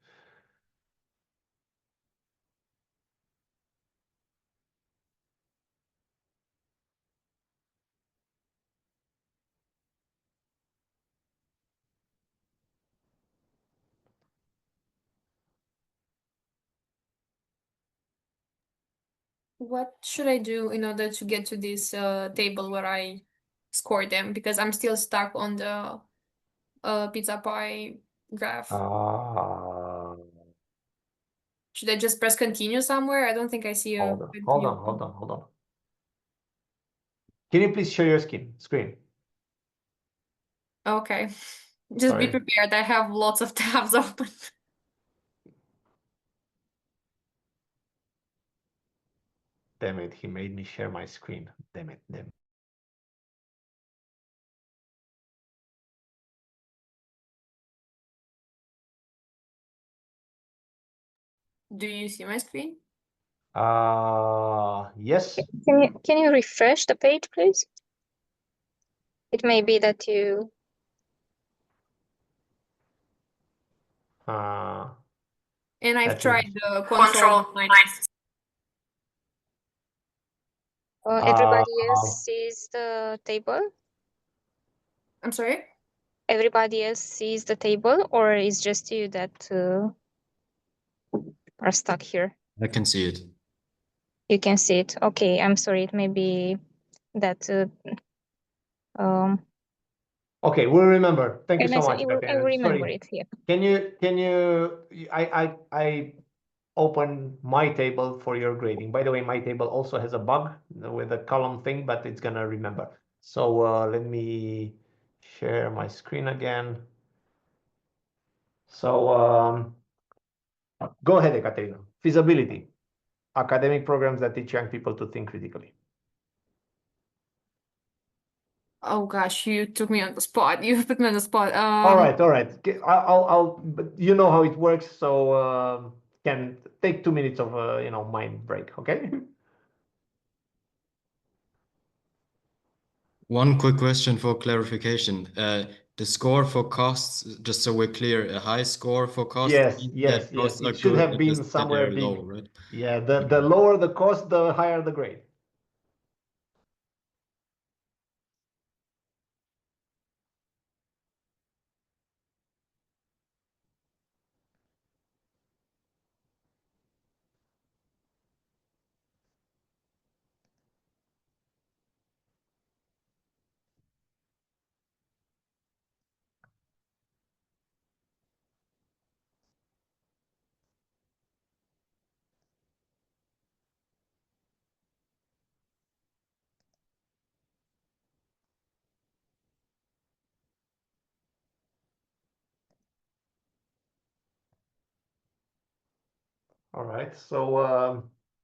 What should I do in order to get to this table where I score them? Because I'm still stuck on the pizza pie graph. Should I just press continue somewhere? I don't think I see a Hold on. Can you please share your screen? Okay. Just Sorry. be prepared. I have lots of tabs open. Damn it, he made me share my screen. Damn it. Do you see my screen? Yes. Can you refresh the page, please? It may be that you. And I've tried the control. Everybody else sees the table? I'm sorry? Everybody else sees the table, or is just you that are stuck here? I can see it. You can see it. Okay, I'm sorry. It may be that. Okay, we'll remember. Thank you so much. I will remember Sorry. it here. Can you? I open my table for your grading. By the way, my table also has a bug with a column thing, but it's gonna remember. So let me share my screen again. So go ahead, Ekaterina. Feasibility. Academic programs that teach young people to think critically. Oh gosh, you took me on the spot. You put me on the spot. All right. But you know how it works, so can take 2 minutes of mind break. Okay. One quick question for clarification. The score for costs, just so we're clear, a high score for costs means that costs are It should good have and been that somewhere they're big. low, right? Yeah, the lower the cost, the higher the grade. All right. So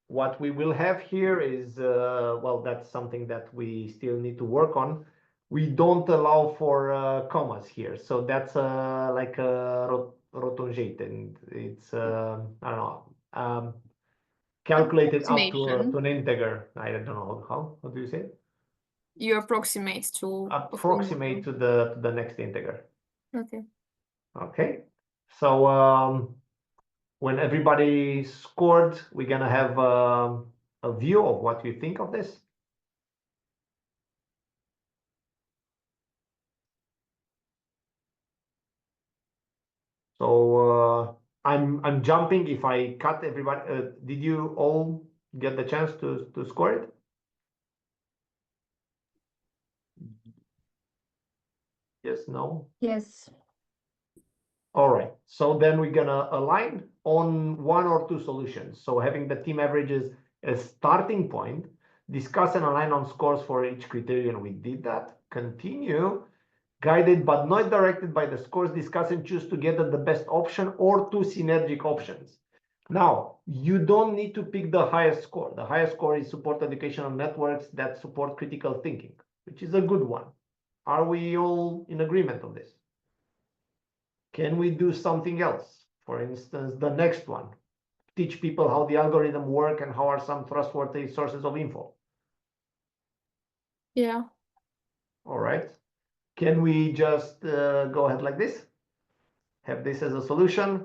what we will have here is, well, that's something that we still need to work on. We don't allow for commas here. So that's like a rotongate, and it's, I don't know, calculated up to an integer. I don't know how do you say it? You approximate to Approximate to the next integer. Okay. Okay. So when everybody scored, we're gonna have a view of what you think of this. So I'm jumping. If I cut everybody, did you all get the chance to score it? Yes, no? Yes. All right. So then we're gonna align on one or two solutions. So having the team averages as starting point, discuss and align on scores for each criterion. We did that. Continue. Guided but not directed by the scores, discuss and choose together the best option or two synergic options. Now, you don't need to pick the highest score. The highest score is support educational networks that support critical thinking, which is a good one. Are we all in agreement on this? Can we do something else? For instance, the next one, teach people how the algorithm work and how are some trustworthy sources of info. Yeah. All right. Can we just go ahead like this? Have this as a solution,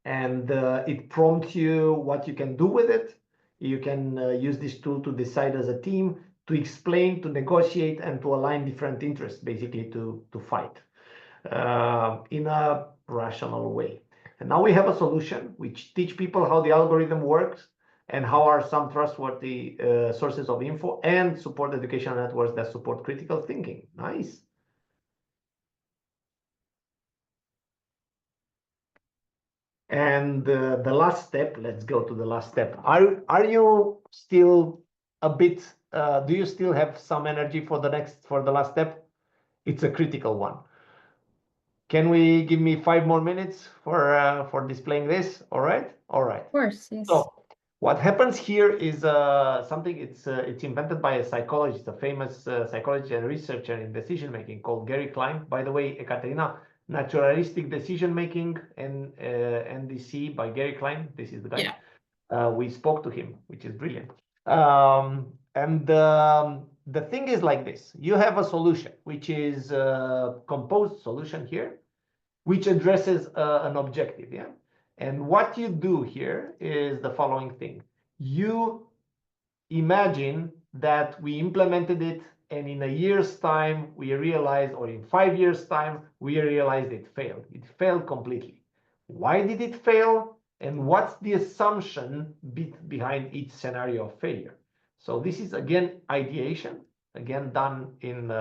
and it prompts you what you can do with it. You can use this tool to decide as a team, to explain, to negotiate, and to align different interests, basically to fight in a rational way. And now we have a solution which teach people how the algorithm works and how are some trustworthy sources of info, and support educational networks that support critical thinking. Nice. And the last step, let's go to the last step. Are you still a bit, do you still have some energy for the last step? It's a critical one. Can we give me 5 more minutes for displaying this? All right. Of course, yes. So what happens here is something, it's invented by a psychologist, a famous psychologist and researcher in decision making called Gary Klein. By the way, Ekaterina, Naturalistic Decision Making and NDC by Gary Klein. This is the guy. Yeah. We spoke to him, which is brilliant. The thing is like this: you have a solution, which is a composed solution here, which addresses an objective. Yeah. And what you do here is the following thing. You imagine that we implemented it, and in a year's time, we realized, or in 5 years' time, we realized it failed. It failed completely. Why did it fail? And what's the assumption behind each scenario of failure? So this is, again, ideation, again, done in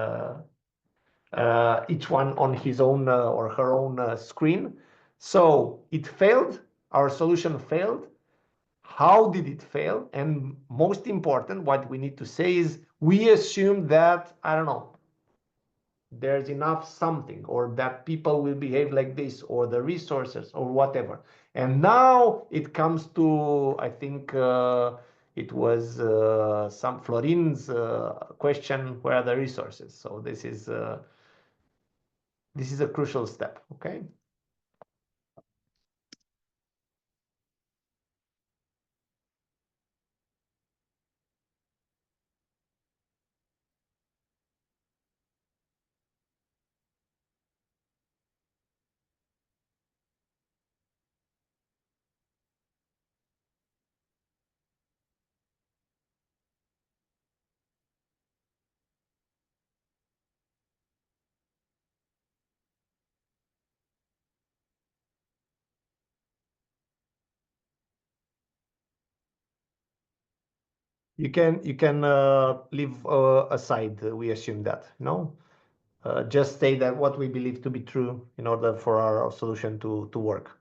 each one on his own or her own screen. So it failed. Our solution failed. How did it fail? And most important, what we need to say is we assume that, I don't know, there's enough something, or that people will behave like this, or the resources, or whatever. And now it comes to, I think it was some Florin's question, where are the resources? So this is a crucial step, okay? You can leave aside, we assume that, no? Just say that what we believe to be true in order for our solution to work.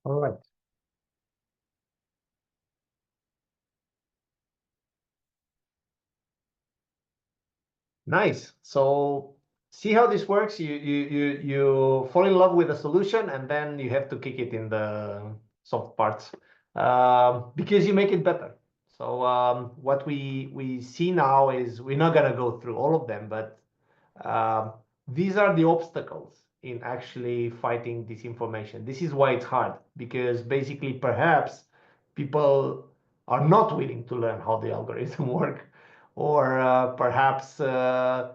All right. Nice. So see how this works. You fall in love with a solution, and then you have to kick it in the soft parts because you make it better. So what we see now is, we're not gonna go through all of them, but these are the obstacles in actually fighting disinformation. This is why it's hard, because basically perhaps people are not willing to learn how the algorithm work, or perhaps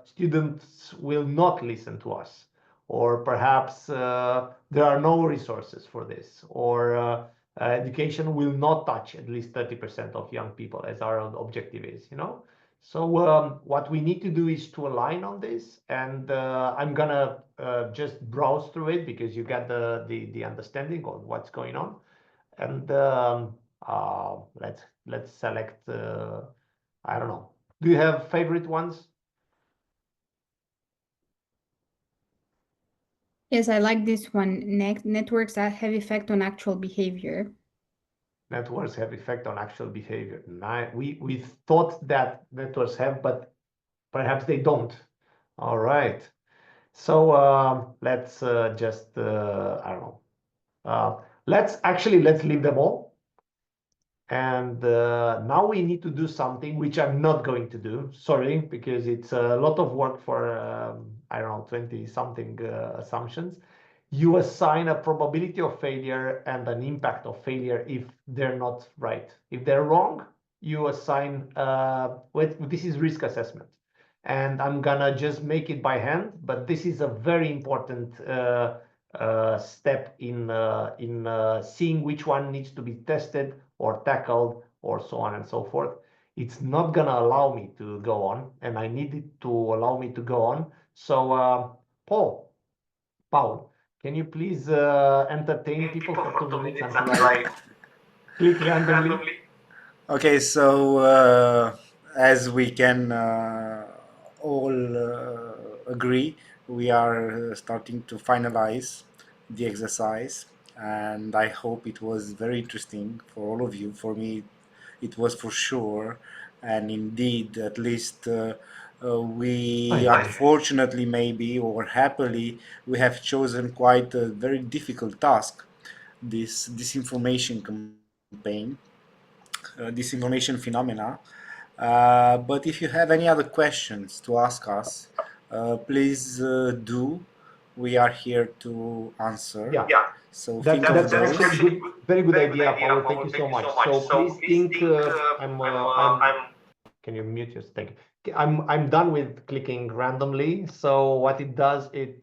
students will not listen to us, or perhaps there are no resources for this, or education will not touch at least 30% of young people, as our objective is, you know. So what we need to do is to align on this, and I'm gonna just browse through it because you get the understanding of what's going on, and let's select. I don't know. Do you have favorite ones? Yes, I like this one. Networks that have effect on actual behavior. Networks have effect on actual behavior. We thought that networks have, but perhaps they don't. All right. So let's just I don't know. Let's leave them all. And now we need to do something which I'm not going to do. Sorry, because it's a lot of work for I don't know 20 something assumptions. You assign a probability of failure and an impact of failure if they're not right. If they're wrong, you assign this is risk assessment, and I'm gonna just make it by hand, but this is a very important step in seeing which one needs to be tested or tackled or so on and so forth. It's not gonna allow me to go on, and I need it to allow me to go on. So Paul, can you please entertain people for 2 minutes until I click randomly? Okay, so as we can all agree, we are starting to finalize the exercise, and I hope it was very interesting for all of you. For me, it was for sure, and indeed, at least we unfortunately, maybe or happily, we have chosen quite a very difficult task, this disinformation campaign, disinformation phenomena. But if you have any other questions to ask us, please do. We are here to answer. Yeah. So That's think of those. actually good, very good idea, Paul. Thank you so much. So please think. I'm. Can you mute your? Thank you. I'm done with clicking randomly. So what it does, it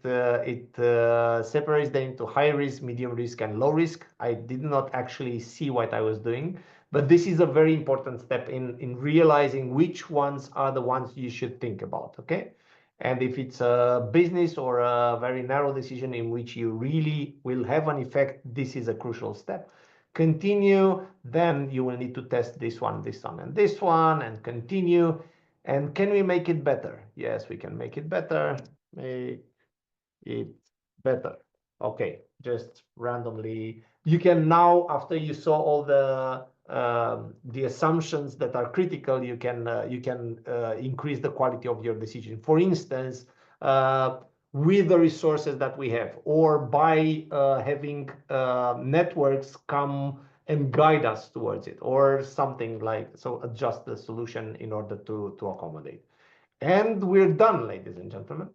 separates them into high risk, medium risk, and low risk. I did not actually see what I was doing, but this is a very important step in realizing which ones are the ones you should think about. Okay. And if it's a business or a very narrow decision in which you really will have an effect, this is a crucial step. Continue, then you will need to test this one, and this one, and continue. And can we make it better? Yes, we can make it better. Make it better. Okay, just randomly. You can now, after you saw all the assumptions that are critical, you can increase the quality of your decision. For instance, with the resources that we have, or by having networks come and guide us towards it, or something like so. Adjust the solution in order to accommodate. And we're done, ladies and gentlemen.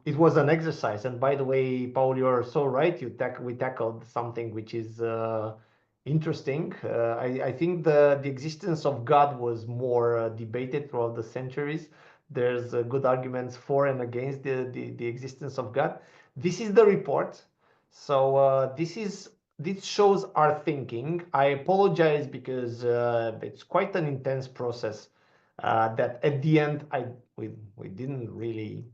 It was an exercise, and by the way, Paul, you're so right. We tackled something which is interesting. I think the existence of God was more debated throughout the centuries. There's good arguments for and against the existence of God. This is the report. So this shows our thinking. I apologize because it's quite an intense process. That at the end we didn't really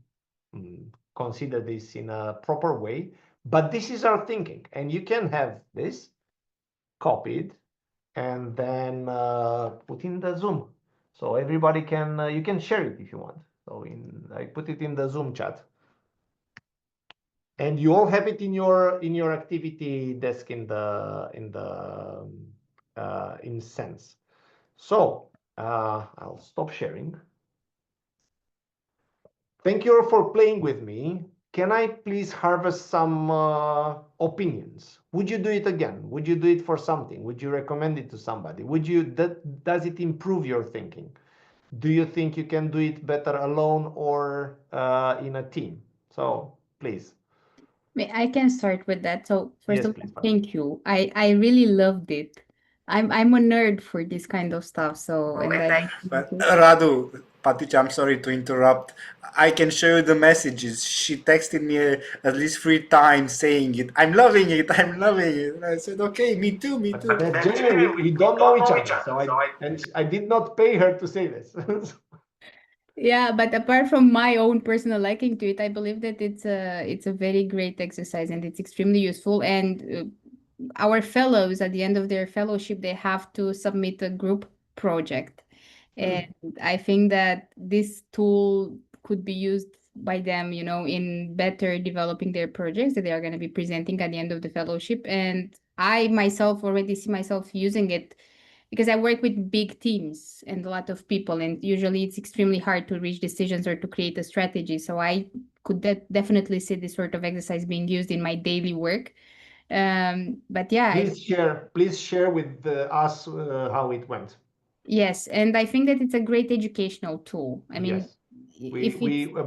consider this in a proper way, but this is our thinking, and you can have this copied and then put in the Zoom, so everybody can you can share it if you want. So I put it in the Zoom chat, and you all have it in your activity desk in SENS. So I'll stop sharing. Thank you all for playing with me. Can I please harvest some opinions? Would you do it again? Would you do it for something? Would you recommend it to somebody? Does it improve your thinking? Do you think you can do it better alone or in a team? So please. I can start with that. So first Yes, of please. all, thank you. I really loved it. I'm a nerd for this kind of stuff. So But Radu, Patricia, I'm sorry to interrupt. I can show you the messages. She texted me at least 3 times saying it. I'm loving it. I'm loving it. And I said, okay, me too, me too. That's genuine. We don't know each other, so I did not pay her to say this. Yeah, but apart from my own personal liking to it, I believe that it's a very great exercise and it's extremely useful. And our fellows at the end of their fellowship, they have to submit a group project. And I think that this tool could be used by them, you know, in better developing their projects that they are going to be presenting at the end of the fellowship. And I myself already see myself using it because I work with big teams and a lot of people, and usually it's extremely hard to reach decisions or to create a strategy. So I could definitely see this sort of exercise being used in my daily work. But yeah, please share with us how it went. Yes, and I think that it's a great educational tool. I mean, yes.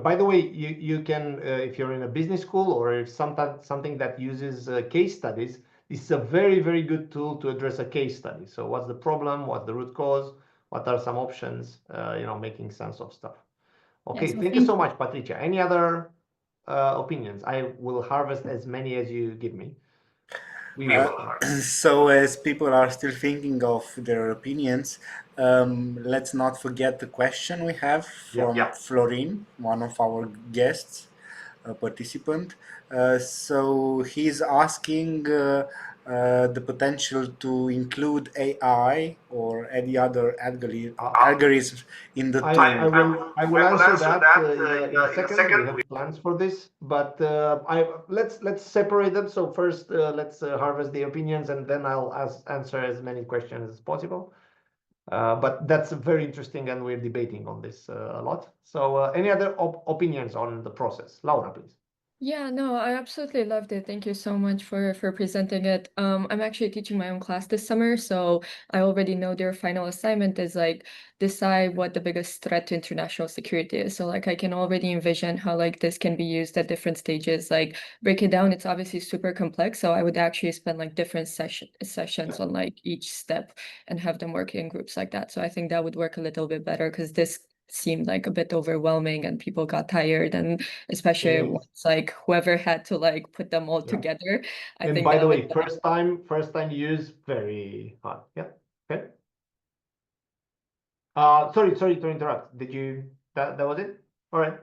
By the way, you can if you're in a business school or if something that uses case studies, this is a very good tool to address a case study. So what's the problem? What's the root cause? What are some options? You know, making sense of stuff. Okay, Yeah, so thank you so much, Patricia. Any other opinions? I will harvest as many as you give me. So as people are still thinking of their opinions, let's not forget the question we have from Florin, one of our guests, a participant. So he's asking the potential to include AI or any other algorithms in the tool. I will answer that in a second. We have plans for this, but let's separate them. So first, let's harvest the opinions, and then I'll answer as many questions as possible. But that's very interesting, and we're debating on this a lot. So any other opinions on the process? Laura, please. Yeah, no, I absolutely loved it. Thank you so much for presenting it. I'm actually teaching my own class this summer, so I already know their final assignment is like decide what the biggest threat to international security is. So like I can already envision how like this can be used at different stages. Like break it down, it's obviously super complex. So I would actually spend like different sessions on like each step and have them work in groups like that. So I think that would work a little bit better because this seemed like a bit overwhelming and people got tired, and especially once like whoever had to like put them all together. I think by the way, first time use very hard. Yeah. Okay. Sorry to interrupt. Did you that was it? All right.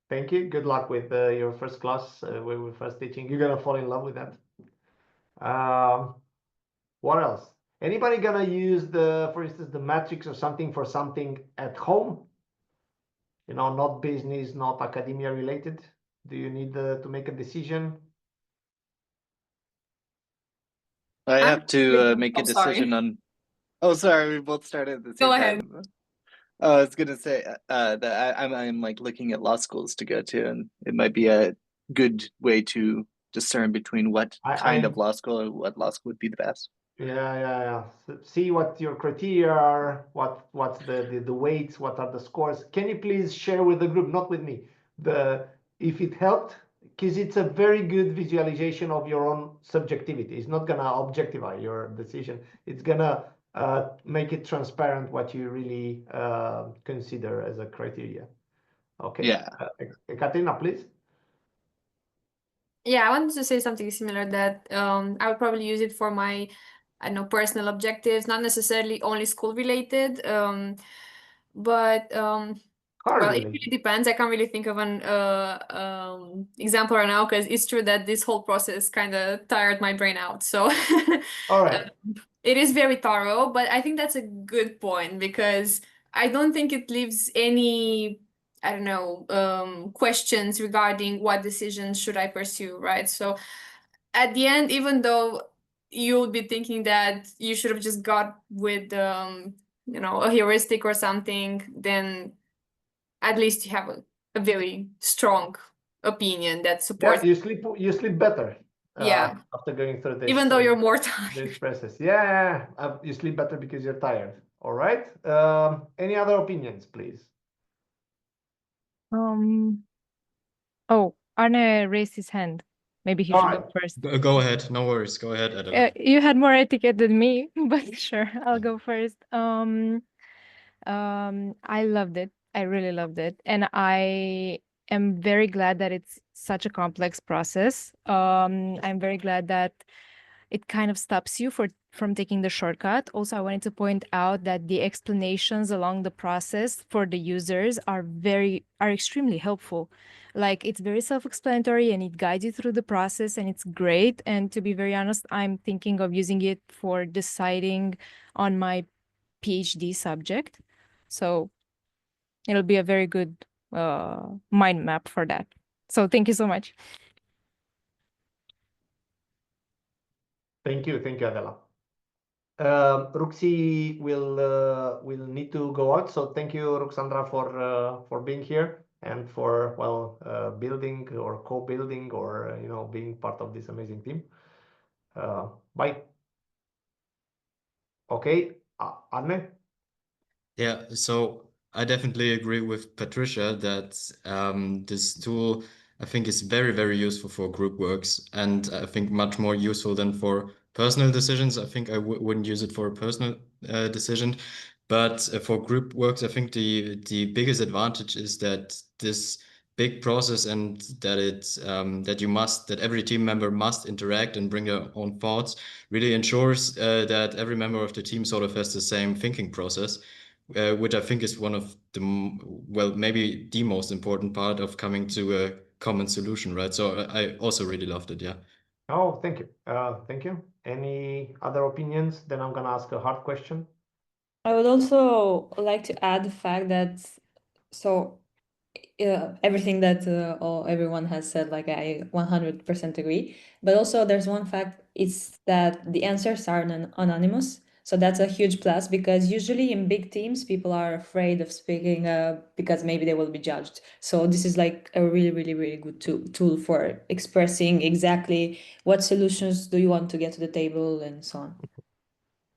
Thank you. Good luck with your first class. We were first teaching. You're gonna fall in love with that. What else? Anybody gonna use for instance, the matrix or something for something at home? You know, not business, not academia related. Do you need to make a decision? I have to make a decision on. Oh, sorry, we both started at the same time. Oh, I was gonna say that I'm like looking at law schools to go to, and it might be a good way to discern between what kind of law school or what law school would be the best. Yeah. See what your criteria are, what's the weights, what are the scores. Can you please share with the group, not with me, if it helped, because it's a very good visualization of your own subjectivity. It's not gonna objectify your decision. It's gonna make it transparent what you really consider as a criteria. Okay. Yeah. Katerina, please. Yeah, I wanted to say something similar that I would probably use it for my, I don't know, personal objectives, not necessarily only school related, but well, it really depends. I can't really think of an example right now because it's true that this whole process kind of tired my brain out. So all right. It is very thorough, but I think that's a good point because I don't think it leaves any, I don't know, questions regarding what decisions should I pursue, right? So at the end, even though you'll be thinking that you should have just got with, you know, a heuristic or something, then at least you have a very strong opinion that supports. Yeah, you sleep better. Yeah. After going through this. Even though you're more tired. This process. Yeah. You sleep better because you're tired. All right. Any other opinions, please? Oh, Arne raised his hand. Maybe he should go first. Go ahead. No worries. Go ahead, Adela. You had more etiquette than me, but sure, I'll go first. I loved it. I really loved it. And I am very glad that it's such a complex process. I'm very glad that it kind of stops you from taking the shortcut. Also, I wanted to point out that the explanations along the process for the users are extremely helpful. Like, it's very self-explanatory and it guides you through the process, and it's great. And to be very honest, I'm thinking of using it for deciding on my PhD subject. So it'll be a very good mind map for that. So thank you so much. Thank you, Adela. Ruxi will need to go out, so thank you, Ruxandra, for being here and for building or co-building or being part of this amazing team. Bye. Okay, Arne. Yeah, so I definitely agree with Patricia that this tool, I think, is very, very useful for group works, and I think much more useful than for personal decisions. I think I wouldn't use it for a personal decision, but for group works, I think the biggest advantage is that this big process and that every team member must interact and bring their own thoughts really ensures that every member of the team sort of has the same thinking process. Which I think is one of maybe the most important part of coming to a common solution, right? So I also really loved it, yeah. Oh, thank you. Thank you. Any other opinions? Then I'm gonna ask a hard question. I would also like to add the fact that everything that everyone has said, like I 100% agree. But also there's one fact, it's that the answers are anonymous. So that's a huge plus, because usually in big teams, people are afraid of speaking because maybe they will be judged. So this is like a really, really, really good tool for expressing exactly what solutions do you want to get to the table and so on.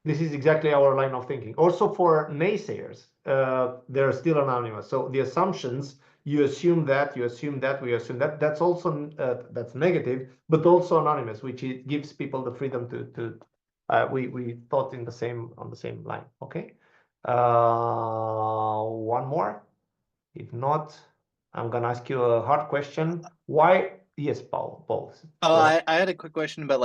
This is exactly our line of thinking. Also for naysayers, they're still anonymous. So the assumptions, you assume that, we assume that, that's also that's negative, but also anonymous, which it gives people the freedom to we thought on the same line. Okay. One more. If not, I'm gonna ask you a hard question. Why? Yes, Paul. Oh, I had a quick question about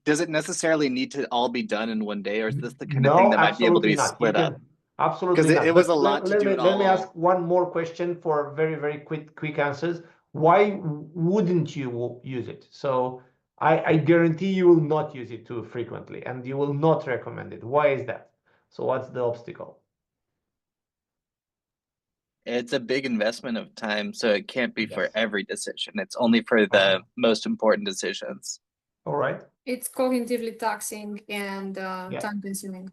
does it necessarily need to all be done in one day, or is this the kind of thing that might be able to be split up? Absolutely not. Because it was a lot to do it all. Let me ask one more question for very, very quick answers. Why wouldn't you use it? So I guarantee you will not use it too frequently, and you will not recommend it. Why is that? So what's the obstacle? It's a big investment of time, so it can't be for every decision. It's only for the most important decisions. All right. It's cognitively taxing and time consuming.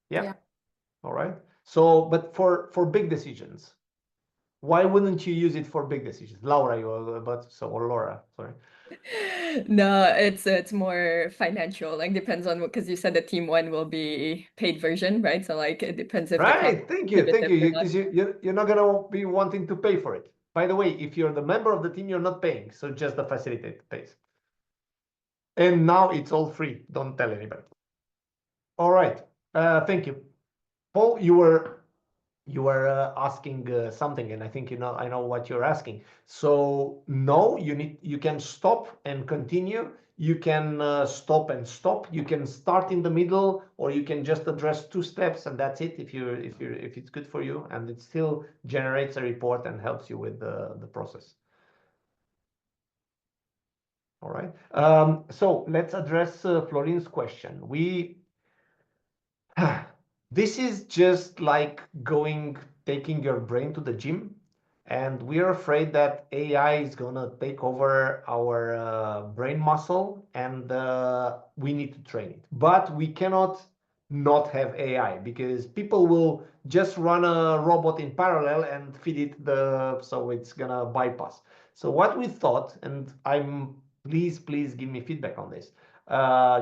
Yeah. All right. So, but for big decisions, why wouldn't you use it for big decisions? Laura, or Laura, sorry. No, it's more financial. Like, depends on because you said the team one will be paid version, right? So like it depends if right. Thank you. Because you're not gonna be wanting to pay for it. By the way, if you're the member of the team, you're not paying. So just the facilitator pays. And now it's all free. Don't tell anybody. All right. Thank you, Paul. You were asking something, and I think I know what you're asking. So no, you can stop and continue. You can stop and stop. You can start in the middle, or you can just address 2 steps, and that's it. If it's good for you, and it still generates a report and helps you with the process. All right. So let's address Florin's question. This is just like taking your brain to the gym, and we are afraid that AI is gonna take over our brain muscle, and we need to train it. But we cannot not have AI, because people will just run a robot in parallel and feed it so it's gonna bypass. So what we thought, and please give me feedback on this.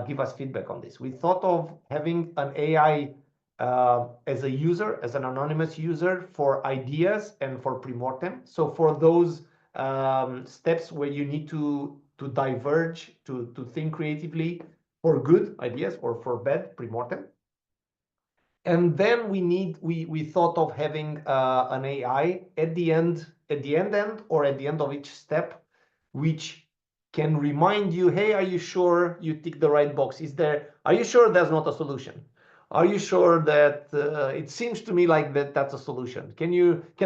Give us feedback on this. We thought of having an AI as a user, as an anonymous user, for ideas and for pre-mortem. So for those steps where you need to diverge, to think creatively for good ideas or for bad pre-mortem. And then we thought of having an AI at the end or at the end of each step, which can remind you, hey, are you sure you tick the right box? Are you sure there's not a solution? Are you sure that it seems to me like that's a solution? Can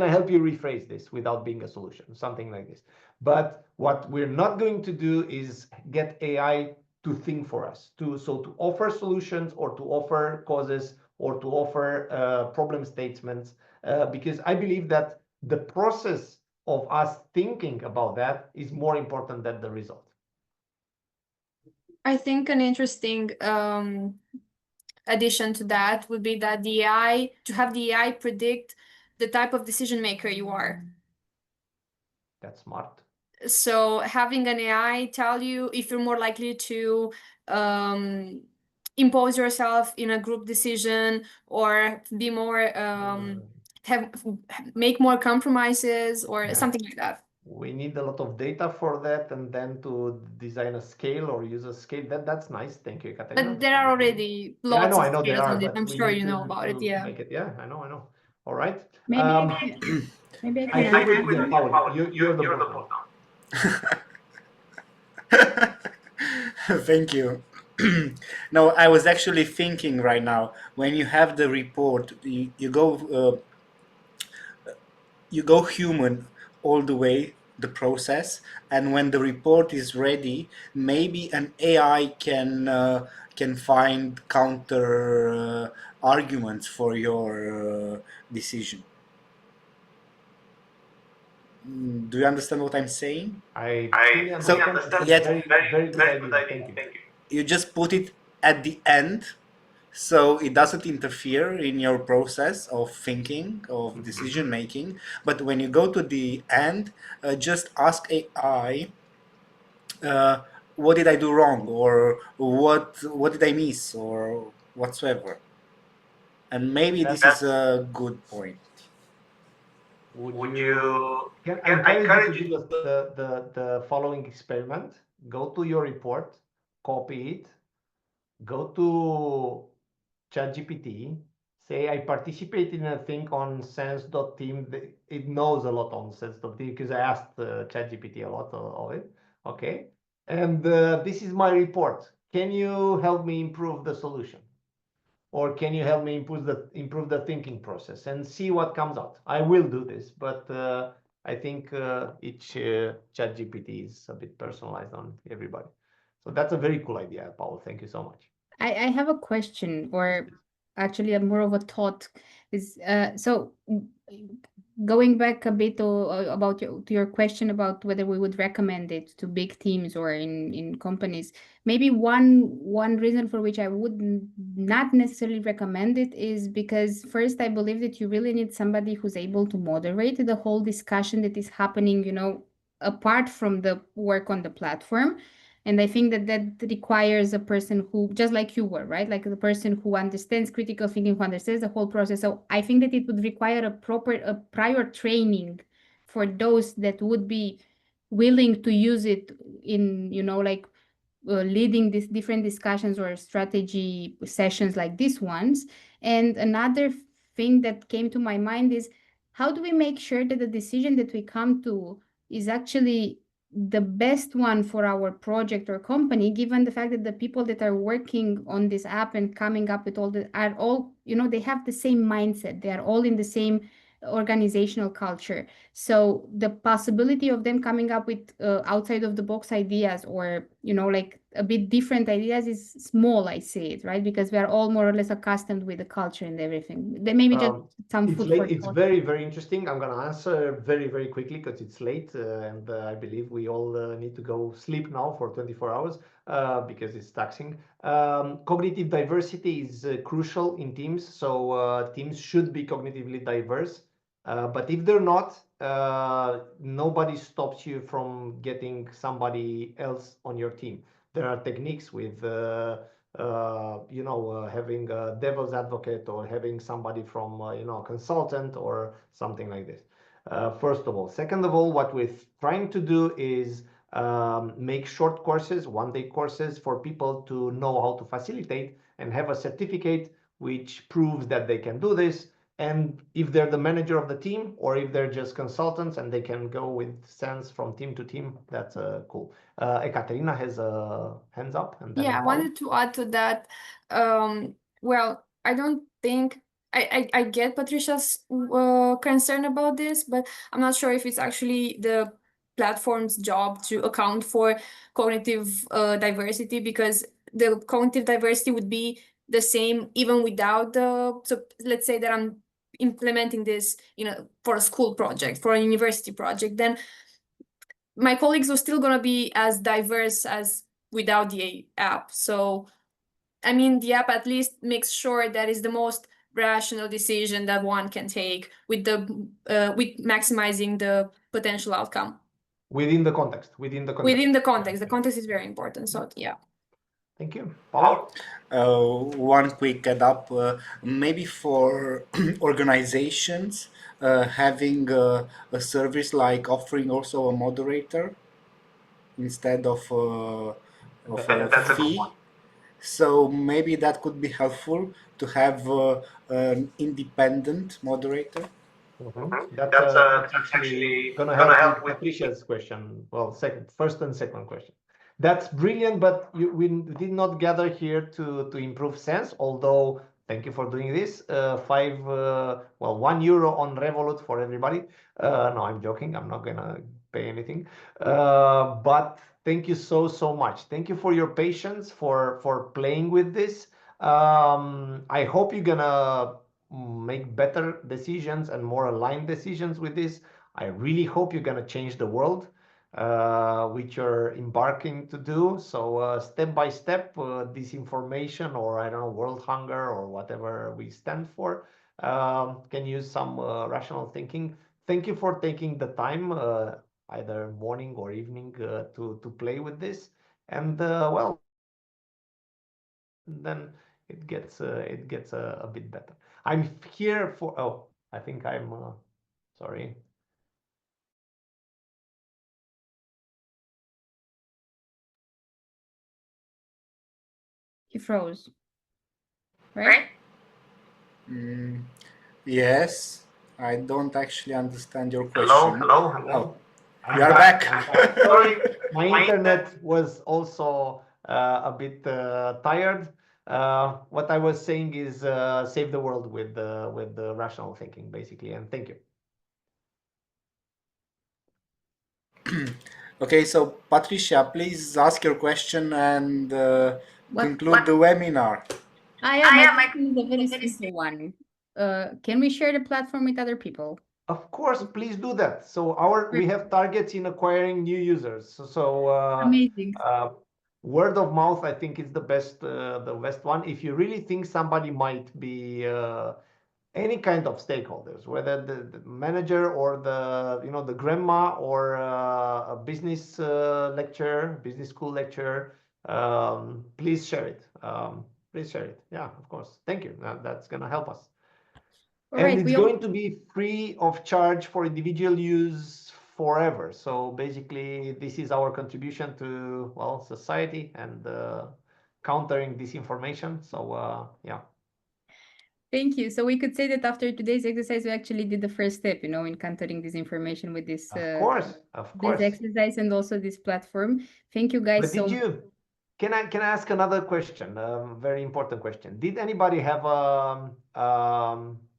I help you rephrase this without being a solution? Something like this. But what we're not going to do is get AI to think for us, to offer solutions or to offer causes or to offer problem statements, because I believe that the process of us thinking about that is more important than the result. I think an interesting addition to that would be that to have the AI predict the type of decision maker you are. That's smart. So having an AI tell you if you're more likely to impose yourself in a group decision or be more make more compromises or something like that. We need a lot of data for that, and then to design a scale or use a scale. That's nice. Thank you, Katerina. But there are already lots I of know there scales are, on this. but I'm we sure need you know to about it. Yeah. make it. Yeah, I know. All right. Maybe I I can think answer. yeah, Paul, you're the boss now. Thank you. No, I was actually thinking right now, when you have the report, you go human all the way, the process, and when the report is ready, maybe an AI can find counter arguments for your decision. Do you understand what I'm saying? I fully understand. It's very good idea. Thank you. You just put it at the end, so it doesn't interfere in your process of thinking, of decision making. But when you go to the end, just ask AI, what did I do wrong, or what did I miss, or whatsoever. And maybe this is a good point. I encourage you to do the following experiment. Go to your report, copy it, go to ChatGPT, say I participated in a thing on SENS.team. It knows a lot on SENS.team because I asked ChatGPT a lot of it. Okay, and this is my report. Can you help me improve the solution? Or can you help me improve the thinking process, and see what comes out? I will do this, but I think each ChatGPT is a bit personalized on everybody. So that's a very cool idea, Paul. Thank you so much. I have a question, or actually more of a thought. Is so going back a bit about to your question about whether we would recommend it to big teams or in companies. Maybe one reason for which I would not necessarily recommend it is because first, I believe that you really need somebody who's able to moderate the whole discussion that is happening, apart from the work on the platform. And I think that requires a person who, just like you were, right? Like the person who understands critical thinking, who understands the whole process. So I think that it would require a prior training for those that would be willing to use it in, leading these different discussions or strategy sessions like these ones. And another thing that came to my mind is, how do we make sure that the decision that we come to is actually the best one for our project or company, given the fact that the people that are working on this app and coming up with are all, they have the same mindset. They are all in the same organizational culture. So the possibility of them coming up with outside of the box ideas, or, like a bit different ideas, is small, I say it, right? Because we are all more or less accustomed with the culture and everything. Then maybe just some it's food late. for It's thought. very, very interesting. I'm going to answer very, very quickly because it's late, and I believe we all need to go sleep now for 24 hours because it's taxing. Cognitive diversity is crucial in teams, so teams should be cognitively diverse. But if they're not, nobody stops you from getting somebody else on your team. There are techniques with having a devil's advocate, or having somebody from consultant or something like this. first of all. Second of all, what we're trying to do is make short courses, one-day courses for people to know how to facilitate and have a certificate which proves that they can do this. And if they're the manager of the team, or if they're just consultants and they can go with SENS from team to team, that's cool. Ekaterina has a hands up. And then Yeah, I wanted to add to that. Well, I don't think I get Patricia's concern about this, but I'm not sure if it's actually the platform's job to account for cognitive diversity, because the cognitive diversity would be the same even without the. So let's say that I'm implementing this, for a school project, for a university project, then my colleagues are still going to be as diverse as without the app. So, I mean, the app at least makes sure that is the most rational decision that one can take with with maximizing the potential outcome. Within the context. The context is very important. So, yeah. Thank you. Paul? One quick add up, maybe for organizations, having a service like offering also a moderator instead of a fee. So maybe that could be helpful to have an independent moderator. That's actually going to help with Patricia's question. Well, first and second question. That's brilliant, but we did not gather here to improve SENS, although thank you for doing this. €1 on Revolut for everybody. No, I'm joking. I'm not going to pay anything. But thank you so much. Thank you for your patience, for playing with this. I hope you're going to make better decisions and more aligned decisions with this. I really hope you're going to change the world, which you're embarking to do. So step by step, disinformation, or I don't know, world hunger, or whatever we stand for, can use some rational thinking. Thank you for taking the time, either morning or evening, to play with this. And then it gets a bit better. I'm here for. I think I'm sorry. He froze. Right? Yes, I don't actually understand your question. Hello. Oh, you are back. Sorry, my internet was also a bit tired. What I was saying is save the world with the rational thinking, basically, and thank you. Okay, so Patricia, please ask your question and conclude the webinar. My question is a very simple one. Can we share the platform with other people? Of course, please do that. So we have targets in acquiring new users. So amazing. Word of mouth, I think, is the best one. If you really think somebody might be any kind of stakeholders, whether the manager or the grandma or a business business school lecturer, please share it. Please share it. Yeah, of course. Thank you. That's going to help us. And it's going to be free of charge for individual use forever. So basically, this is our contribution to, society and countering disinformation. So yeah. Thank you. So we could say that after today's exercise, we actually did the first step, in countering disinformation with this. Of course. This exercise and also this platform. Thank you, guys. But can I ask another question? Very important question. Did anybody have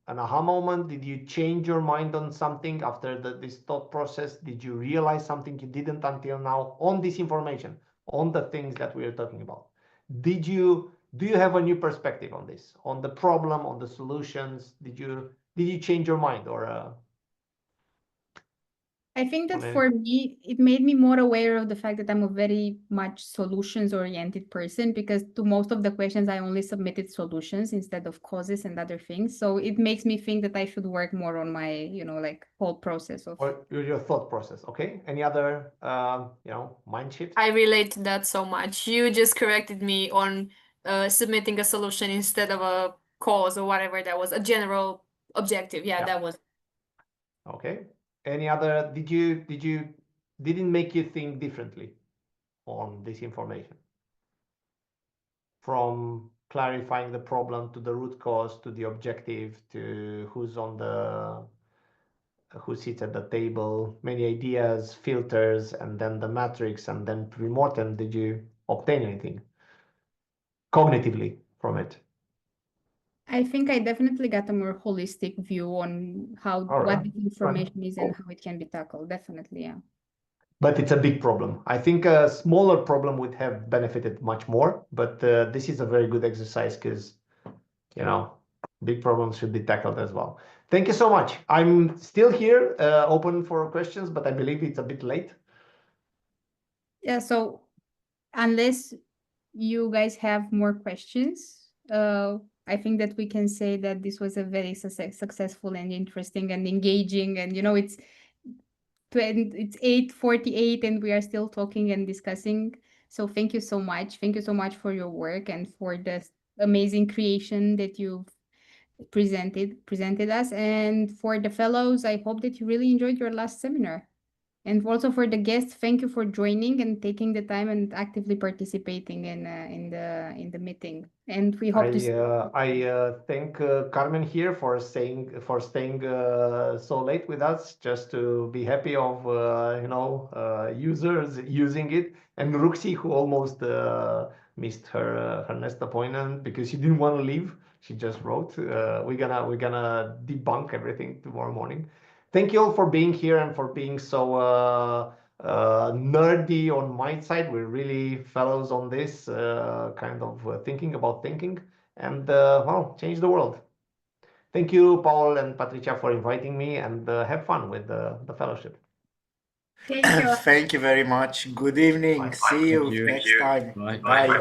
an aha moment? Did you change your mind on something after this thought process? Did you realize something you didn't until now on this information, on the things that we are talking about? Do you have a new perspective on this, on the problem, on the solutions? Did you change your mind, or? I think that for me, it made me more aware of the fact that I'm a very much solutions-oriented person, because to most of the questions, I only submitted solutions instead of causes and other things. So it makes me think that I should work more on my, whole process of. Or your thought process. Okay. Any other, mind shift? I relate to that so much. You just corrected me on submitting a solution instead of a cause or whatever that was, a general objective. Yeah. That was. Okay. Any other, didn't make you think differently on this information? From clarifying the problem to the root cause, to the objective, to who sits at the table, many ideas, filters, and then the matrix, and then pre-mortem, did you obtain anything cognitively from it? I think I definitely got a more holistic view on what the information is and how it can be tackled. Definitely, yeah. But it's a big problem. I think a smaller problem would have benefited much more, but this is a very good exercise because, you know, big problems should be tackled as well. Thank you so much. I'm still here, open for questions, but I believe it's a bit late. Yeah, so unless you guys have more questions, I think that we can say that this was a very successful and interesting and engaging, and you know, it's 8:48 and we are still talking and discussing. So thank you so much. Thank you so much for your work and for the amazing creation that you've presented us. And for the fellows, I hope that you really enjoyed your last seminar. And also for the guests, thank you for joining and taking the time and actively participating in the meeting. And we hope to see I thank Carmen here for staying so late with us, just to be happy of users using it, and Ruxi, who almost missed her next appointment because she didn't want to leave. She just wrote. We're gonna debunk everything tomorrow morning. Thank you all for being here and for being so nerdy on my side. We're really fellows on this kind of thinking about thinking and well, change the world. Thank you, Paul and Patricia, for inviting me, and have fun with the fellowship. Thank you. Thank you very much. Good evening. See you next time. Bye. Bye.